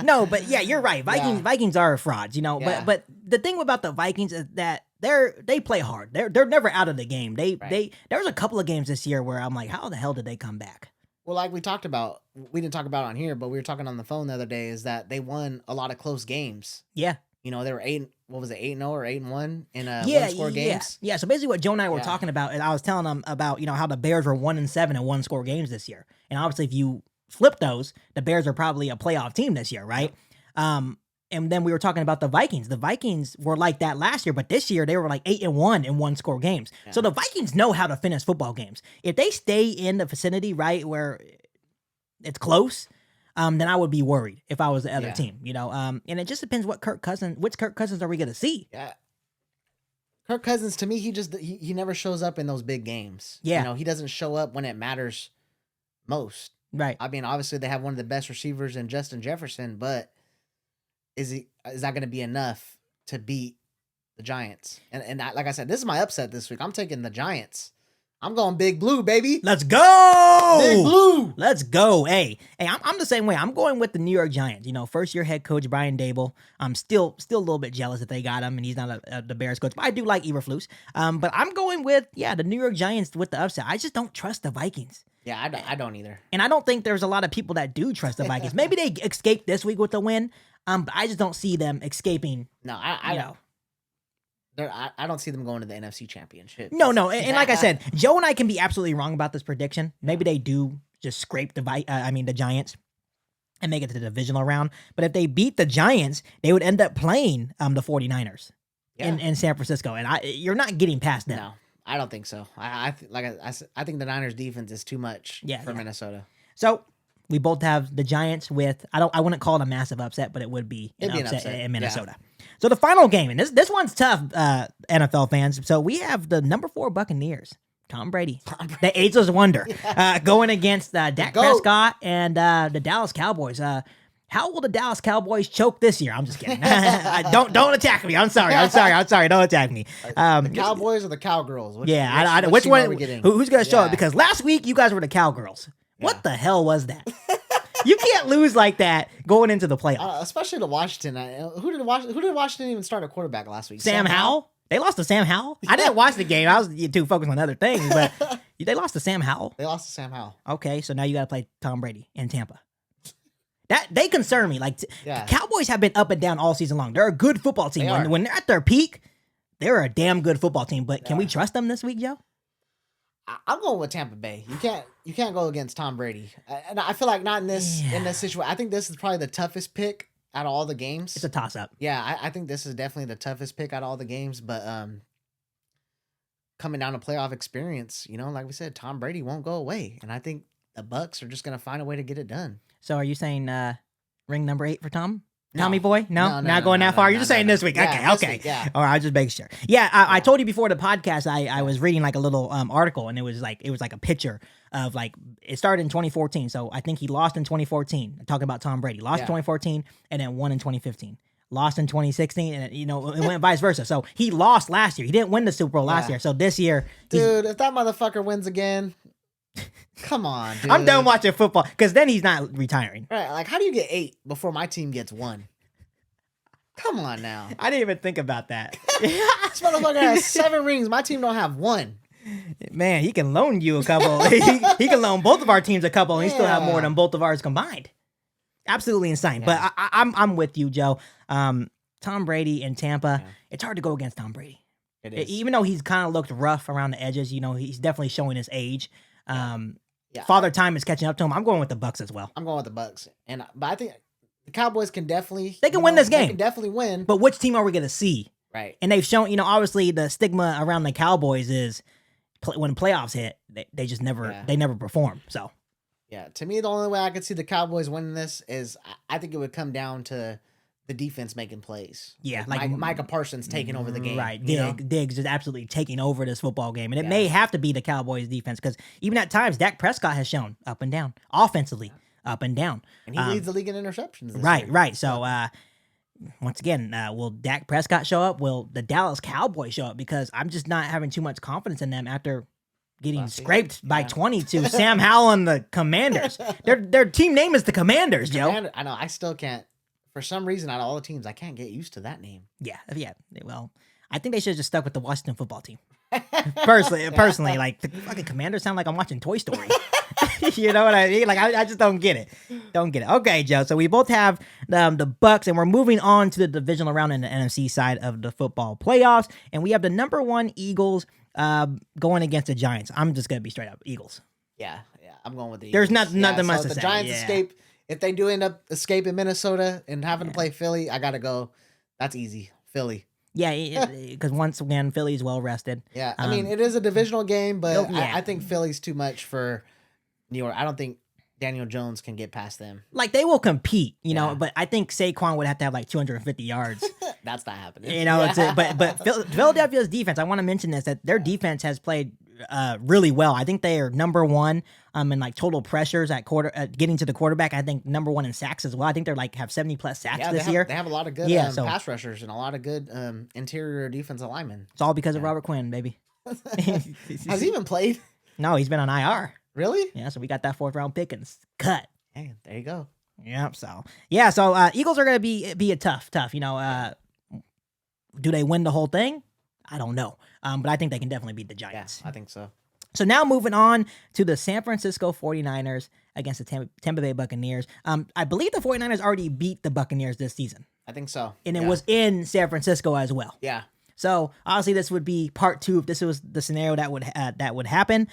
No, but yeah, you're right. Vikings are frauds, But the thing about the Vikings is that they play hard. They're never out of the game. There was a couple of games this year where I'm like, how the hell did they come back? Well, like we talked about, we didn't talk about it on here, but we were talking on the phone the other day, is that they won a lot of close games. Yeah. They were 8-0 or 8-1 in one-score games. Yeah. So basically, what Joe and I were talking about, and I was telling them about how the Bears were 1-7 in one-score games this year, and obviously, if you flip those, the Bears are probably a playoff team this year, right? And then we were talking about the Vikings. The Vikings were like that last year, but this year they were like 8-1 in one-score games. Yeah. So the Vikings know how to finish football games. If they stay in the vicinity, right, where it's close. Then I would be worried if I was the other team, and it just depends which Kirk Cousins are we going to see? Yeah. Kirk Cousins, to me, he never shows up in those big games. Yeah. He doesn't show up when it matters most. Right. I mean, obviously they have one of the best receivers in Justin Jefferson, but is that going to be enough to beat the Giants? And like I said, this is my upset this week. I'm taking the Giants. I'm going Big Blue, baby. Let's go. Big Blue. Let's go. Hey, I'm the same way. I'm going with the New York Giants. First year head coach Brian Dable. I'm still a little bit jealous that they got him and he's not the Bears coach, but I do like Eberflus. But I'm going with the New York Giants with the upset. I just don't trust the Vikings. Yeah, I don't either. And I don't think there's a lot of people that do trust the Vikings. Maybe they escaped this week with the win. But I just don't see them escaping. No, I don't. I don't see them going to the NFC Championship. No. And like I said, Joe and I can be absolutely wrong about this prediction. Maybe they do just scrape the Giants and make it to the divisional round. But if they beat the Giants, they would end up playing the 49ers in San Francisco. And you're not getting past them. No, I don't think so. I think the Niners defense is too much for Minnesota. So we both have the Giants with, I wouldn't call it a massive upset, but it would be an upset in Minnesota. Yeah. So the final game, and this one's tough, NFL fans. So we have the number 4 Buccaneers, Tom Brady. The Ageless Wonder, going against Dak Prescott and the Dallas Cowboys. How will the Dallas Cowboys choke this year? I'm just kidding. Don't attack me. I'm sorry. Don't attack me. The Cowboys or the Cowgirls? Which one? Who's going to show up? Because last week you guys were the Cowgirls. What the hell was that? You can't lose like that going into the playoffs. Especially to Washington. Who did Washington even start a quarterback last week? Sam Howell? They lost to Sam Howell? I didn't watch the game. I was too focused on other things, but they lost to Sam Howell. They lost to Sam Howell. Okay, so now you got to play Tom Brady in Tampa. They concern me. The Cowboys have been up and down all season long. They're a good football team. When they're at their peak, they're a damn good football team. But can we trust them this week, Joe? I'm going with Tampa Bay. You can't go against Tom Brady. And I feel like not in this situation. I think this is probably the toughest pick out of all the games. It's a toss up. Yeah, I think this is definitely the toughest pick out of all the games. But coming down to playoff experience, like we said, Tom Brady won't go away, and I think the Bucs are just gonna find a way to get it done. So are you saying ring number 8 for Tom? No. Tommy boy? No, not going that far. You're just saying this week. Yeah, okay. Week, yeah. All right, I'll just make sure. Yeah, I told you before the podcast. I was reading like a little article, and it was like a picture of like it started in 2014. So I think he lost in 2014. Talking about Tom Brady, lost in 2014, and then won in 2015. Lost in 2016, and it went vice versa. So he lost last year. He didn't win the Super Bowl last year. So this year, dude, if that motherfucker wins again. Come on, dude. I'm done watching football because then he's not retiring. Right. Like, how do you get 8 before my team gets 1? Come on now. I didn't even think about that. This motherfucker has 7 rings. My team don't have 1. Man, he can loan you a couple. he can loan both of our teams a couple, and he still have more than both of ours combined. Absolutely insane. Yeah. But I'm with you, Joe. Tom Brady in Tampa, it's hard to go against Tom Brady. It is. Even though he's kind of looked rough around the edges, he's definitely showing his age. Father Time is catching up to him. I'm going with the Bucs as well. I'm going with the Bucs, but I think the Cowboys can definitely win this game. They can definitely win. But which team are we going to see? Right. And they've shown, obviously the stigma around the Cowboys is when playoffs hit, they just never perform. So yeah, to me the only way I could see the Cowboys winning this is I think it would come down to the defense making plays. Yeah, like Micah Parsons taking over the game. Right, Diggs is absolutely taking over this football game. And it may have to be the Cowboys defense because even at times, Dak Prescott has shown up and down, offensively, up and down. And he leads the league in interceptions this year. Right. So, once again, will Dak Prescott show up? Will the Dallas Cowboys show up? Because I'm just not having too much confidence in them after getting scraped by 20 to Sam Howell and the Commanders. Their team name is the Commanders, Joe. I know. I still can't. For some reason, out of all the teams, I can't get used to that name. Yeah. Well, I think they should have just stuck with the Washington football team. Personally, like the fucking Commanders sound like I'm watching Toy Story. You know what I mean? Like I just don't get it. Okay, Joe. So we both have the Bucs, and we're moving on to the divisional round in the NFC side of the football playoffs, and we have the number 1 Eagles going against the Giants. I'm just gonna be straight up Eagles. Yeah. I'm going with the Eagles. There's nothing much so to say. The Giants escape. If they do end up escaping Minnesota and having to play Philly, I gotta go. That's easy, Philly. Yeah, because once again, Philly's well rested. Yeah, I mean, it is a divisional game, but I think Philly's too much for New York. I don't think Daniel Jones can get past them. Like, they will compete, know, but I think Saquon would have to have like 250 yards. That's not happening. But Philadelphia's defense, I want to mention this, that their defense has played really well. I think they are number 1 in like total pressures at getting to the quarterback. I think number 1 in sacks as well. I think they're like have 70 plus sacks this year. They have a lot of good pass rushers and a lot of good interior defensive linemen. It's all because of Robert Quinn, baby. Has he even played? No, he's been on IR. Really? Yeah, so we got that 4th round pick and cut. Hey, there you go. Yep. So Eagles are gonna be a tough. Do they win the whole thing? I don't know. But I think they can definitely beat the Giants. Yeah, I think so. So now moving on to the San Francisco 49ers against the Tampa Bay Buccaneers. I believe the 49ers already beat the Buccaneers this season. I think so. And it was in San Francisco as well. Yeah. So obviously this would be part 2 if this was the scenario that would happen.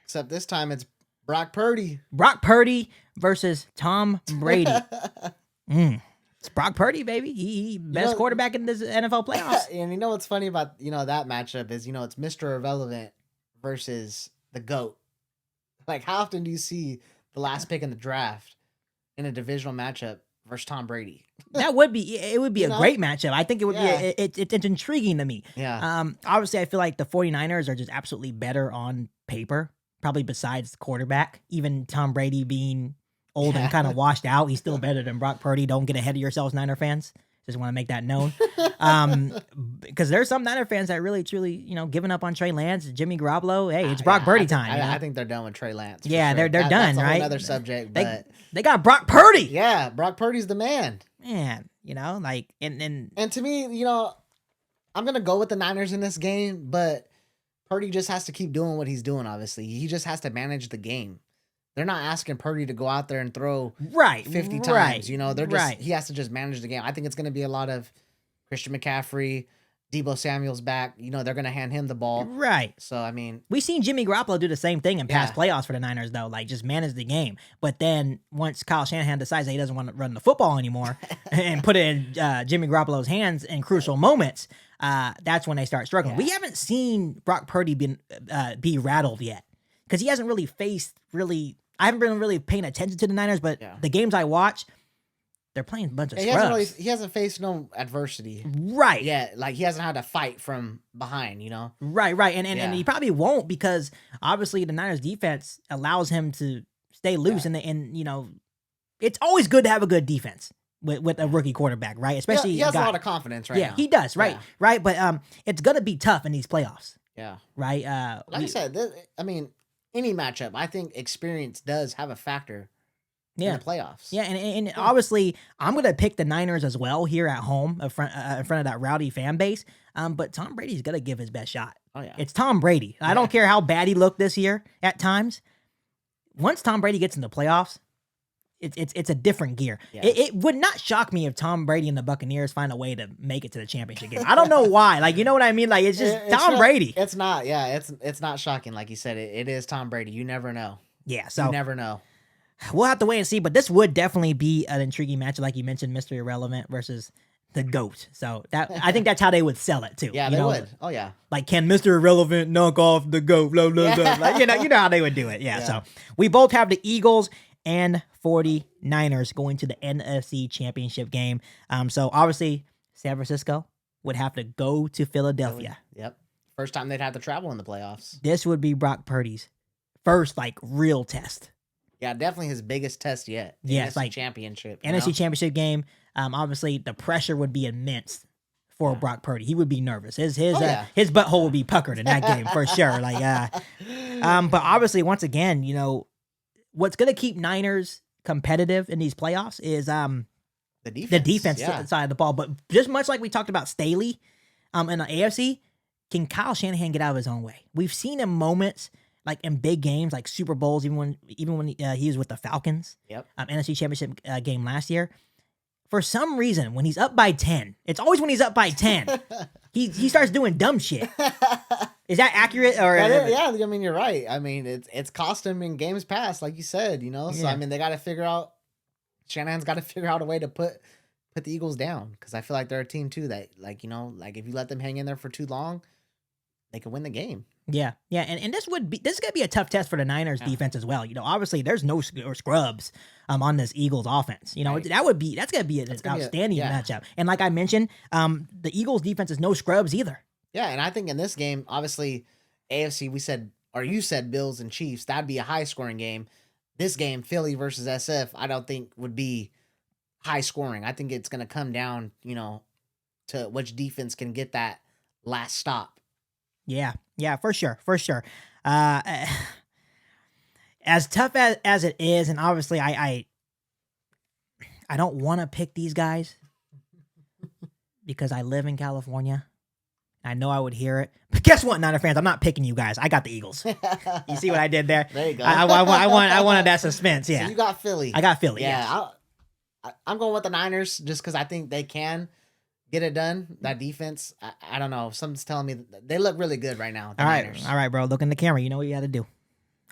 Except this time it's Brock Purdy. Brock Purdy versus Tom Brady. It's Brock Purdy, baby. He best quarterback in this NFL playoffs. And you know what's funny about that matchup is it's Mr. Irrelevant versus the GOAT. Like, how often do you see the last pick in the draft in a divisional matchup versus Tom Brady? It would be a great matchup. I think it would be it's intriguing to me. Yeah. Obviously I feel like the 49ers are just absolutely better on paper, probably besides the quarterback. Even Tom Brady being old and kind of washed out, he's still better than Brock Purdy. Don't get ahead of yourselves, Niner fans. Just want to make that known. Because there's some Niner fans that really, truly, giving up on Trey Lance, Jimmy Garoppolo. Hey, it's Brock Purdy time. I think they're done with Trey Lance. Yeah, sure. they're done, that's right? Another subject, but they got Brock Purdy. Yeah, Brock Purdy's the man. Man, and to me, I'm gonna go with the Niners in this game, but Purdy just has to keep doing what he's doing. Obviously, he just has to manage the game. They're not asking Purdy to go out there and throw 50 times. They're just he has to just manage the game. I think it's going to be a lot of Christian McCaffrey, Deebo Samuel's back. You know, they're going to hand him the ball. Right. So, I mean, we've seen Jimmy Garoppolo do the same thing in past playoffs for the Niners, though, like just manage the game. But then once Kyle Shanahan decides that he doesn't want to run the football anymore and put it in Jimmy Garoppolo's hands in crucial moments, that's when they start struggling. We haven't seen Brock Purdy be rattled yet because he hasn't really I haven't been really paying attention to the Niners, but the games I watch, they're playing a bunch of scrubs. He hasn't faced no adversity. Right. Yeah, like he hasn't had to fight from behind, you know? Right. And he probably won't because obviously the Niners defense allows him to stay loose and you know, it's always good to have a good defense with a rookie quarterback, right? Especially he has a lot of confidence right now. Yeah, he does, right. Yeah. Right, but it's going to be tough in these playoffs. Yeah. Right? Like I said, I mean, any matchup, I think experience does have a factor. In the playoffs. Yeah, and obviously, I'm going to pick the Niners as well here at home in front of that rowdy fan base. But Tom Brady's going to give his best shot. Oh, yeah. It's Tom Brady. I don't care how bad he looked this year at times. Once Tom Brady gets in the playoffs, it's a different gear. Yeah. It would not shock me if Tom Brady and the Buccaneers find a way to make it to the championship game. I don't know why. Like, you know what I mean? Like, it's just Tom Brady. It's not. Yeah, it's not shocking. Like you said, it is Tom Brady. You never know. Yeah, so. You never know. We'll have to wait and see, but this would definitely be an intriguing match, like you mentioned, Mr. Irrelevant versus the GOAT. So I think that's how they would sell it too. Yeah, they would. Oh yeah. Like, can Mr. Irrelevant knock off the GOAT? Blah blah blah. Like, you know how they would do it. Yeah. So we both have the Eagles and 49ers going to the NFC Championship game. So obviously San Francisco would have to go to Philadelphia. Yep. First time they'd have to travel in the playoffs. This would be Brock Purdy's first real test. Yeah, definitely his biggest test yet. NFC Championship. NFC Championship game. Obviously, the pressure would be immense for Brock Purdy. He would be nervous. His butthole would be puckered in that game for sure. But obviously, once again, you know, what's going to keep Niners competitive in these playoffs is the defense side of the ball. But just much like we talked about Staley in the AFC, can Kyle Shanahan get out of his own way? We've seen him moments like in big games, like Super Bowls, even when he was with the Falcons. Yep. NFC Championship game last year. For some reason, when he's up by 10, it's always when he's up by 10, he starts doing dumb shit. Is that accurate? Or yeah, I mean, you're right. I mean, it's cost him in games past, like you said, you know. So I mean, they got to figure out. Shanahan's got to figure out a way to put the Eagles down, because I feel like they're a team too that, like, you know, like if you let them hang in there for too long, they can win the game. Yeah, and this is gonna be a tough test for the Niners defense as well. You know, obviously there's no scrubs on this Eagles offense. You know, that's gonna be an outstanding matchup. And like I mentioned, the Eagles defense is no scrubs either. Yeah, and I think in this game, obviously AFC, you said Bills and Chiefs, that'd be a high scoring game. This game, Philly versus SF, I don't think would be high scoring. I think it's gonna come down, you know, to which defense can get that last stop. Yeah, for sure. As tough as it is, and obviously I don't want to pick these guys because I live in California. I know I would hear it, but guess what, Niner fans? I'm not picking you guys. I got the Eagles. You see what I did there? There you go. I wanted that suspense. Yeah, so you got Philly. I got Philly. Yeah, I'm going with the Niners just because I think they can get it done. That defense, I don't know. Something's telling me they look really good right now. All right, bro. Look in the camera. You know what you got to do.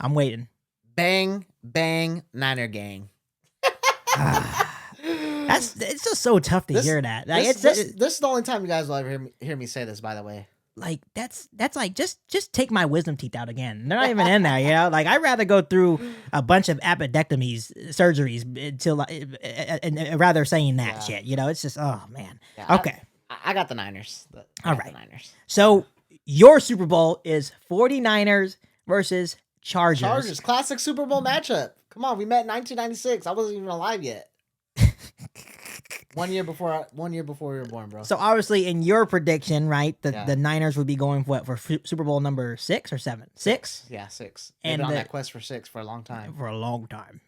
I'm waiting. Bang, bang, Niner gang. It's just so tough to hear that. Like, this is the only time you guys will ever hear me say this, by the way. Like, that's like, just take my wisdom teeth out again. They're not even in there, you know? Like, I'd rather go through a bunch of surgeries until, and rather saying that shit, you know? It's just, oh, man. Yeah, okay. I got the Niners. All right. The Niners. So, your Super Bowl is 49ers versus Chargers. Classic Super Bowl matchup. Come on, we met in 1996. I wasn't even alive yet. One year before we were born, bro. So obviously, in your prediction, right, the Niners would be going for Super Bowl number 6 or 7? 6? Yeah, 6. They've been on that quest for 6 for a long time.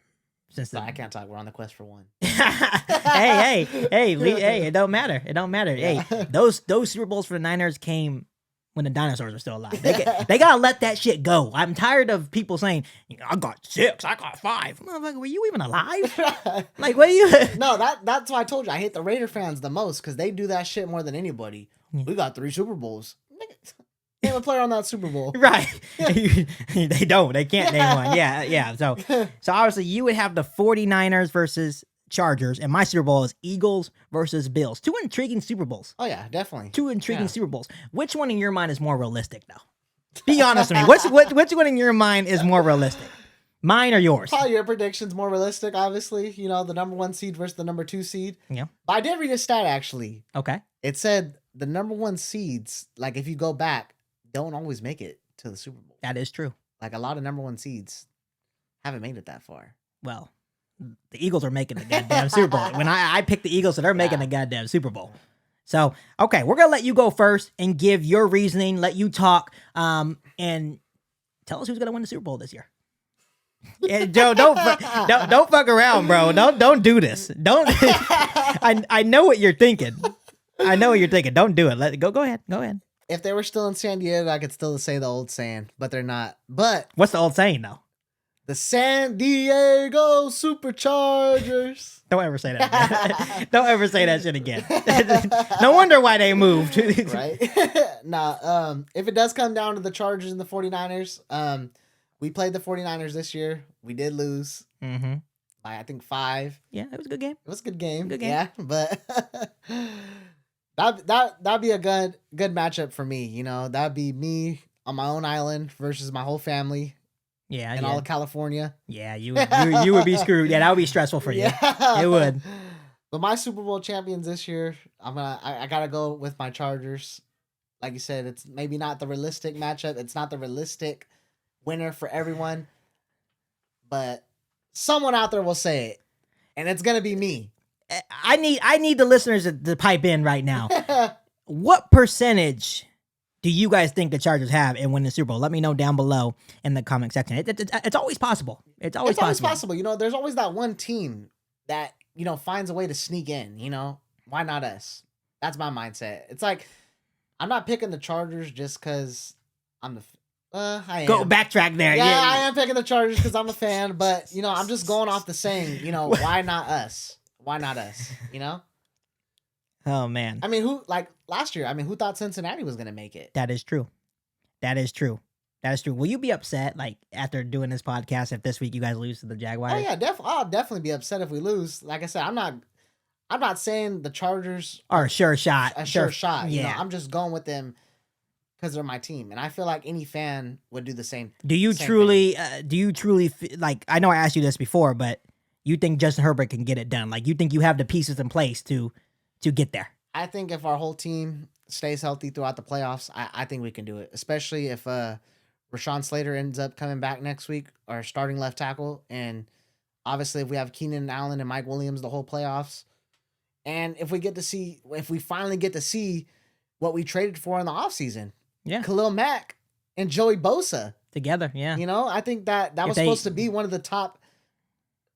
Since I can't talk. We're on the quest for 1. hey! It don't matter. Yeah. Hey, those Super Bowls for the Niners came when the dinosaurs were still alive. They gotta let that shit go. I'm tired of people saying, I got 6, I got 5. Motherfucker, were you even alive? Like, what are you? No, that's why I told you I hate the Raider fans the most, because they do that shit more than anybody. We got 3 Super Bowls. Name a player on that Super Bowl. Right. They don't. They can't name one. Yeah. So obviously you would have the 49ers versus Chargers, and my Super Bowl is Eagles versus Bills. 2 intriguing Super Bowls. Oh, yeah, definitely. 2 intriguing Super Bowls. Which one in your mind is more realistic, though? Be honest with me. Which one in your mind is more realistic? Mine or yours? Probably your prediction's more realistic, obviously. You know, the number 1 seed versus the number 2 seed. Yeah. But I did read a stat, actually. Okay. It said the number 1 seeds, like if you go back, don't always make it to the Super Bowl. That is true. Like a lot of number 1 seeds haven't made it that far. Well, the Eagles are making the goddamn Super Bowl. When I picked the Eagles, so they're making the goddamn Super Bowl. So, okay, we're going to let you go first and give your reasoning, let you talk, and tell us who's going to win the Super Bowl this year. Yeah, Joe, don't fuck around, bro. Don't do this. Don't. I know what you're thinking. Don't do it. Go ahead. If they were still in San Diego, I could still say the old saying, but they're not. But what's the old saying though? The San Diego Superchargers. Don't ever say that again. Don't ever say that shit again. No wonder why they moved. Right? Nah, if it does come down to the Chargers and the 49ers, we played the 49ers this year. We did lose by, I think, 5. Yeah, it was a good game. It was a good game. Good game. Yeah, but that'd be a good matchup for me. You know, that'd be me on my own island versus my whole family. Yeah, in all of California. Yeah, you would be screwed. Yeah, that would be stressful for you. Yeah. It would. But my Super Bowl champions this year, I gotta go with my Chargers. Like you said, it's maybe not the realistic matchup. It's not the realistic winner for everyone, but someone out there will say it, and it's gonna be me. I need the listeners to pipe in right now. What percentage do you guys think the Chargers have and win the Super Bowl? Let me know down below in the comment section. It's always possible. It's always possible. You know, there's always that one team that, you know, finds a way to sneak in, you know? Why not us? That's my mindset. It's like, I'm not picking the Chargers just because I'm I am. Go backtrack there. Yeah, I am picking the Chargers because I'm a fan, but, you know, I'm just going off the saying, you know, why not us? Why not us? You know? Oh, man. I mean, last year, who thought Cincinnati was going to make it? That is true. Will you be upset, like, after doing this podcast if this week you guys lose to the Jaguars? Oh, yeah, I'll definitely be upset if we lose. Like I said, I'm not saying the Chargers are a sure shot. A sure shot. Yeah. You know, I'm just going with them because they're my team. And I feel like any fan would do the same. Do you truly, like, I know I asked you this before, but you think Justin Herbert can get it done? Like, you think you have the pieces in place to get there? I think if our whole team stays healthy throughout the playoffs, I think we can do it. Especially if Rashawn Slater ends up coming back next week, our starting left tackle. And obviously if we have Keenan Allen and Mike Williams the whole playoffs. And if we finally get to see what we traded for in the offseason. Yeah. Khalil Mack and Joey Bosa. Together, yeah. You know, I think that was supposed to be one of the top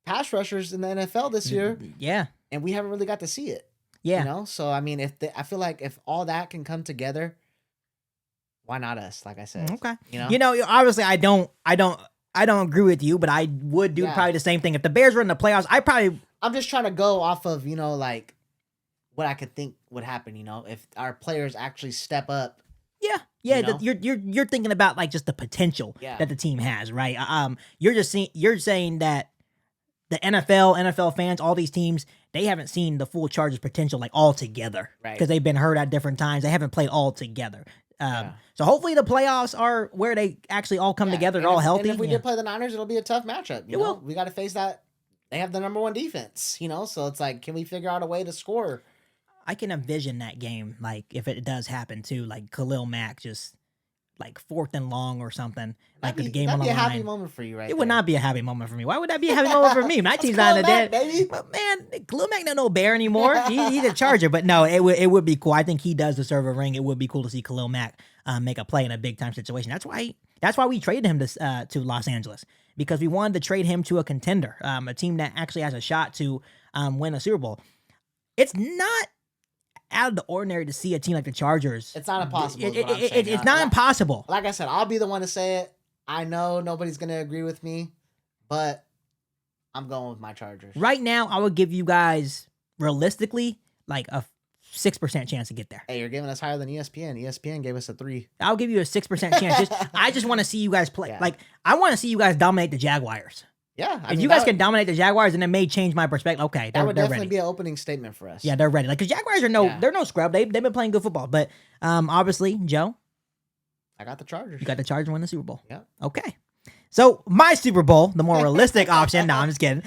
pass rushers in the NFL this year. Yeah. And we haven't really got to see it. Yeah. You know, so I mean, I feel like if all that can come together, why not us? Like I said. Okay. You know, obviously I don't agree with you, but I would do probably the same thing. If the Bears were in the playoffs, I'm just trying to go off of, you know, like what I could think would happen, you know, if our players actually step up. Yeah. You know? You're thinking about like just the potential that the team has, right? You're saying that the NFL fans, all these teams, they haven't seen the full Chargers potential like all together, right? Because they've been hurt at different times. They haven't played all together. So hopefully the playoffs are where they actually all come together. They're all healthy. And if we did play the Niners, it'll be a tough matchup. You know, we got to face that. They have the number 1 defense, you know, so it's like, can we figure out a way to score? I can envision that game, like if it does happen too, like Khalil Mack just like 4th and long or something, like the game on the line. That'd be a happy moment for you, right? It would not be a happy moment for me. Why would that be a happy moment for me? My team's not in the dead. But man, Khalil Mack not no bear anymore. He's a Charger. But no, it would be cool. I think he does deserve a ring. It would be cool to see Khalil Mack make a play in a big time situation. That's why we traded him to Los Angeles, because we wanted to trade him to a contender, a team that actually has a shot to win a Super Bowl. It's not out of the ordinary to see a team like the Chargers. It's not impossible. It's not impossible. Like I said, I'll be the one to say it. I know nobody's going to agree with me, but I'm going with my Chargers. Right now, I would give you guys, realistically, like a 6% chance to get there. Hey, you're giving us higher than ESPN. ESPN gave us a 3. I'll give you a 6% chance. I just want to see you guys play. Yeah. Like, I want to see you guys dominate the Jaguars. Yeah. If you guys can dominate the Jaguars, then it may change my perspective. Okay, that would definitely ready. be an opening statement for us. Yeah, they're ready. Like, because Jaguars are they're no scrub. They've been playing good football. But obviously, Joe, I got the Chargers. You got the Chargers win the Super Bowl. Yeah. Okay. So my Super Bowl, the more realistic option, no, I'm just kidding,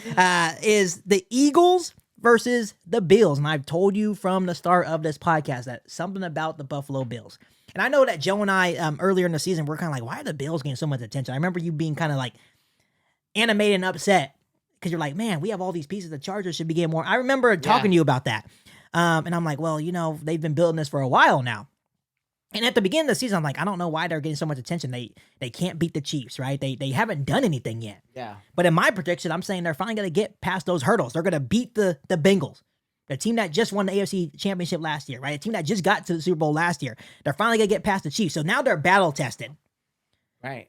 is the Eagles versus the Bills. And I've told you from the start of this podcast that something about the Buffalo Bills. And I know that Joe and I, earlier in the season, we're kind of like, why are the Bills getting so much attention? I remember you being kind of like animated and upset because you're like, man, we have all these pieces. The Chargers should be getting more. I remember talking to you about that. And I'm like, well, they've been building this for a while now. And at the beginning of the season, I'm like, I don't know why they're getting so much attention. They can't beat the Chiefs, right? They haven't done anything yet. Yeah. But in my prediction, I'm saying they're finally going to get past those hurdles. They're going to beat the Bengals, the team that just won the AFC Championship last year, right? A team that just got to the Super Bowl last year. They're finally going to get past the Chiefs. So now they're battle tested. Right.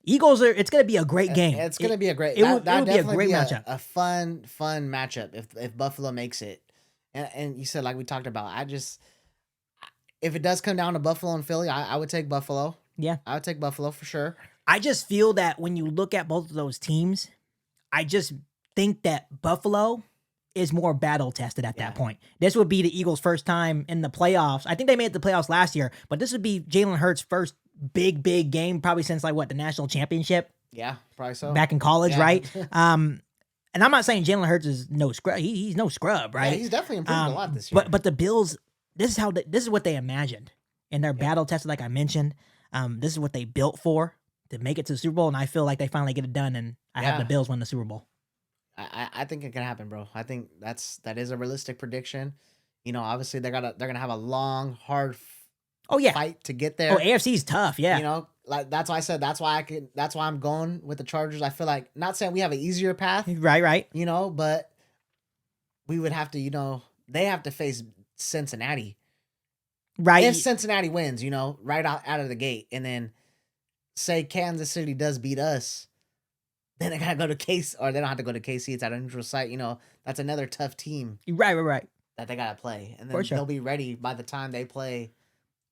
Eagles it's going to be a great game. It's going to be a great. It would be a great matchup. A fun matchup if Buffalo makes it. And you said, like we talked about, if it does come down to Buffalo and Philly, I would take Buffalo. Yeah. I would take Buffalo for sure. I just feel that when you look at both of those teams, I just think that Buffalo is more battle tested at that point. This would be the Eagles' first time in the playoffs. I think they made the playoffs last year, but this would be Jalen Hurts' first big game, probably since the national championship. Yeah, probably so. Back in college, right? And I'm not saying Jalen Hurts is no scrub. He's no scrub, right? Yeah, he's definitely improved a lot this year. But the Bills, this is what they imagined, and they're battle tested, like I mentioned. This is what they built for, to make it to the Super Bowl, and I feel like they finally get it done, and I have the Bills win the Super Bowl. I think it can happen, bro. I think that is a realistic prediction. Obviously they're gonna have a long, hard fight to get there. Oh, AFC's tough, yeah. Like that's why I said that's why I'm going with the Chargers. I feel like, not saying we have an easier path, right. But we would have to, they have to face Cincinnati. Right. If Cincinnati wins, right out of the gate, and then say Kansas City does beat us, then they gotta go to KC, or they don't have to go to KC. It's at a neutral site. That's another tough team. Right. That they gotta play, and then they'll be ready by the time they play.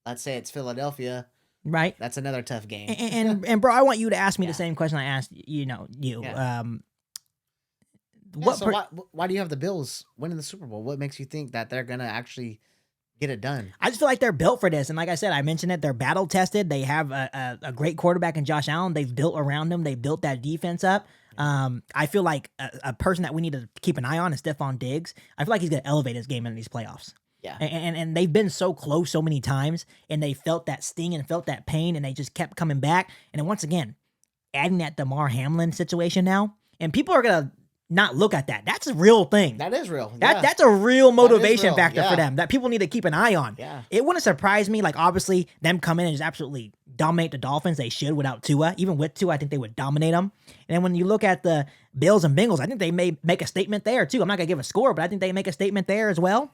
Let's say it's Philadelphia. Right. That's another tough game. And bro, I want you to ask me the same question I asked you. Yeah. Why do you have the Bills winning the Super Bowl? What makes you think that they're gonna actually get it done? I just feel like they're built for this. And like I said, I mentioned it, they're battle tested. They have a great quarterback in Josh Allen. They've built around him. They built that defense up. I feel like a person that we need to keep an eye on is Stephon Diggs. I feel like he's going to elevate his game in these playoffs. Yeah. And they've been so close so many times, and they felt that sting and felt that pain, and they just kept coming back. And then once again, adding that DeMar Hamlin situation now, and people are going to not look at that. That's a real thing. That is real. That's a real motivation factor for them that people need to keep an eye on. Yeah. It wouldn't surprise me. Like, obviously, them come in and just absolutely dominate the Dolphins. They should without Tua. Even with Tua, I think they would dominate them. And then when you look at the Bills and Bengals, I think they may make a statement there too. I'm not going to give a score, but I think they make a statement there as well.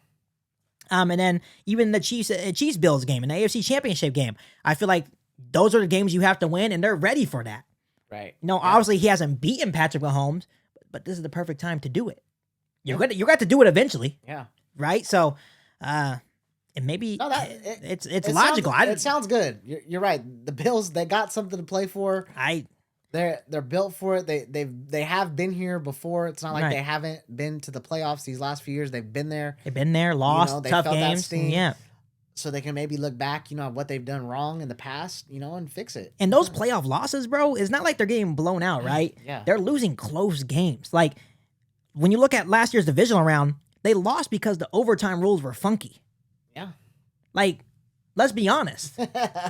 And then even the Chiefs-Bills game and the AFC Championship game, I feel like those are the games you have to win, and they're ready for that. Right. Obviously, he hasn't beaten Patrick Mahomes, but this is the perfect time to do it. You're going to do it eventually. Yeah. Right? So, and maybe it's logical. It sounds good. You're right. The Bills, they got something to play for. They're built for it. They have been here before. It's not like they haven't been to the playoffs these last few years. They've been there. Lost they tough felt games. That sting. Yeah. So they can maybe look back, at what they've done wrong in the past, and fix it. And those playoff losses, bro, it's not like they're getting blown out, right? Yeah. They're losing close games. Like, when you look at last year's divisional round, they lost because the overtime rules were funky. Yeah. Like, let's be honest.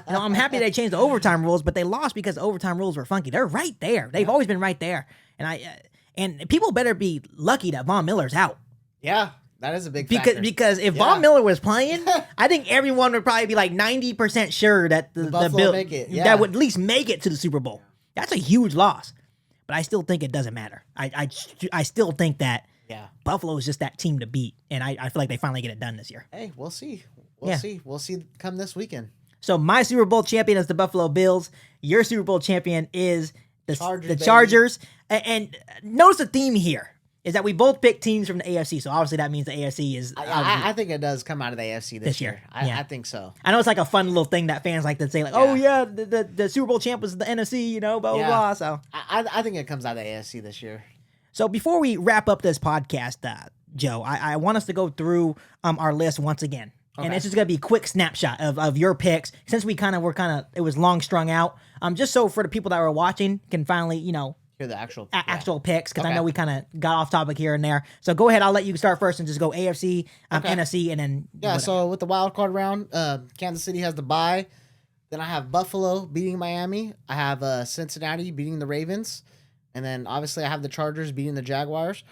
I'm happy they changed the overtime rules, but they lost because the overtime rules were funky. They're right there. They've always been right there. And people better be lucky that Von Miller's out. Yeah. That is a big factor. Because if Von Miller was playing, I think everyone would probably be like 90% sure that the Bills make it. Yeah. that would at least make it to the Super Bowl. That's a huge loss. But I still think it doesn't matter. I still think that Buffalo is just that team to beat, and I feel like they finally get it done this year. Hey, we'll see. We'll see. We'll see come this weekend. So my Super Bowl champion is the Buffalo Bills. Your Super Bowl champion is the Chargers. And notice the theme here. is that we both picked teams from the AFC. So obviously that means the AFC is. I think it does come out of the AFC this year. I think so. I know it's like a fun little thing that fans like to say, like, oh yeah, the Super Bowl champ was the NFC, you know, blah blah blah. So I think it comes out of the AFC this year. So before we wrap up this podcast, Joe, I want us to go through our list once again. Okay. And it's just going to be a quick snapshot of your picks, since we it was long strung out. Just so for the people that were watching can finally, you know, hear the actual picks, because I know we kind of got off topic here and there. So go ahead, I'll let you start first and just go AFC, NFC, and then whatever. So with the wild card round, Kansas City has the bye. Then I have Buffalo beating Miami. I have Cincinnati beating the Ravens, and then obviously I have the Chargers beating the Jaguars.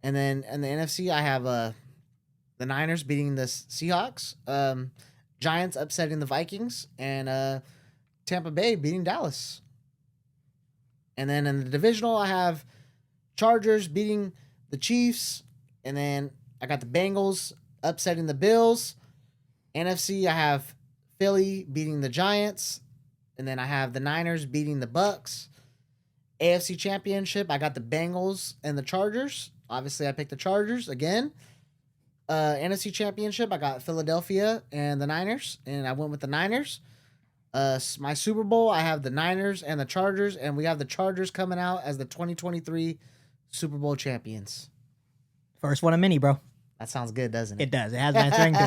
And then in the NFC, I have the Niners beating the Seahawks, Giants upsetting the Vikings, and Tampa Bay beating Dallas. And then in the divisional, I have Chargers beating the Chiefs. And then I got the Bengals upsetting the Bills. NFC, I have Philly beating the Giants. And then I have the Niners beating the Bucks. AFC Championship, I got the Bengals and the Chargers. Obviously, I picked the Chargers again. NFC Championship, I got Philadelphia and the Niners. And I went with the Niners. My Super Bowl, I have the Niners and the Chargers, and we have the Chargers coming out as the 2023 Super Bowl champions. First one of many, bro. That sounds good, doesn't it? It does. It has a nice ring to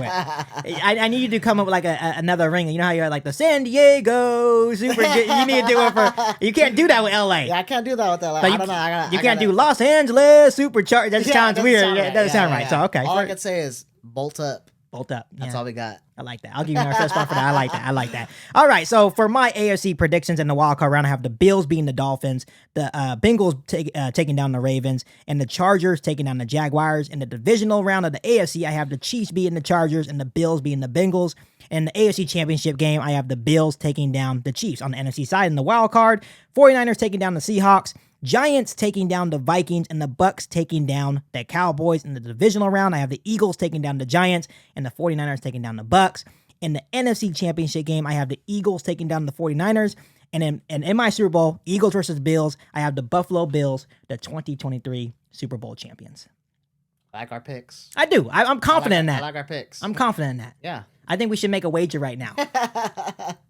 it. I need you to come up with like another ring. You know how you're like the San Diego Super. You need to do it for. You can't do that with LA. Yeah, I can't do that with LA. I don't know. You can't do Los Angeles Superchargers. That just sounds weird. That doesn't sound right. So okay. All I can say is bolt up. Bolt up. That's all we got. I like that. I'll give you our first spot for that. I like that. All right. So for my AFC predictions in the wildcard round, I have the Bills beating the Dolphins, the Bengals taking down the Ravens, and the Chargers taking down the Jaguars. In the divisional round of the AFC, I have the Chiefs beating the Chargers and the Bills beating the Bengals. In the AFC Championship game, I have the Bills taking down the Chiefs. On the NFC side, in the wildcard, 49ers taking down the Seahawks, Giants taking down the Vikings, and the Bucks taking down the Cowboys. In the divisional round, I have the Eagles taking down the Giants and the 49ers taking down the Bucks. In the NFC Championship game, I have the Eagles taking down the 49ers. And in my Super Bowl, Eagles versus Bills, I have the Buffalo Bills, the 2023 Super Bowl champions. I like our picks. I do. I'm confident in that. I like our picks. I'm confident in that. Yeah. I think we should make a wager right now.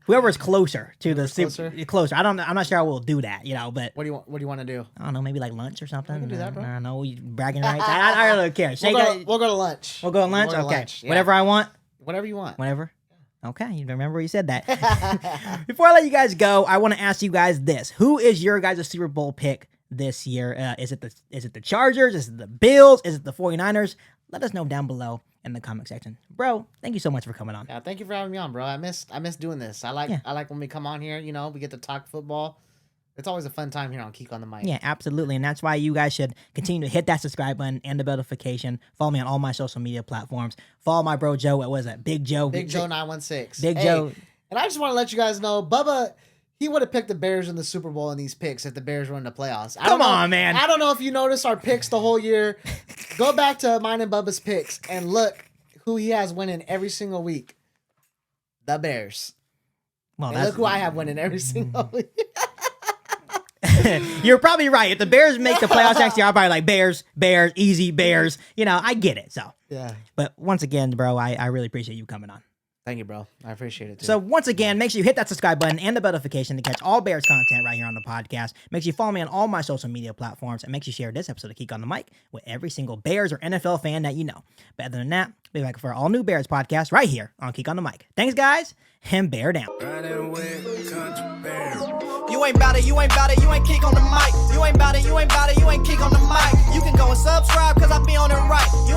Whoever's closer to the Super closer. I'm not sure I will do that, you know, but what do you want to do? I don't know, maybe like lunch or something. We can do that, bro. I don't know, bragging rights. I don't really care. We'll go to lunch. We'll go to lunch? Okay. Lunch. Yeah. Whatever I want? Whatever you want. Whatever? Okay, you remember you said that. Before I let you guys go, I want to ask you guys this. Who is your guys' Super Bowl pick this year? Is it the Chargers? Is it the Bills? Is it the 49ers? Let us know down below in the comment section. Bro, thank you so much for coming on. Yeah, thank you for having me on, bro. I miss doing this. I like when we come on here, you know, we get to talk football. It's always a fun time here on Geek on the Mic. Yeah, absolutely. And that's why you guys should continue to hit that subscribe button and the notification. Follow me on all my social media platforms. Follow my bro Joe. What was it? Big Joe. Big Joe 916. Big Joe. And I just want to let you guys know, Bubba, he would have picked the Bears in the Super Bowl in these picks if the Bears were in the playoffs. Come on, man. I don't know if you noticed our picks the whole year. Go back to mine and Bubba's picks and look who he has winning every single week. The Bears. Well, look who I have winning every single week. You're probably right. If the Bears make the playoffs next year, I'll probably like Bears, easy Bears. You know, I get it. So yeah. But once again, bro, I really appreciate you coming on. Thank you, bro. I appreciate it too. So once again, make sure you hit that subscribe button and the notification to catch all Bears content right here on the podcast. Make sure you follow me on all my social media platforms and make sure you share this episode of Geek on the Mic with every single Bears or NFL fan that you know. But other than that, we'll be back for all new Bears podcast right here on Geek on the Mic. Thanks, guys, and bear down. You ain't bout it, you ain't bout it, you ain't Geek on the Mic. You ain't bout it, you ain't bout it, you ain't Geek on the Mic. You can go and subscribe cause I be on it right. You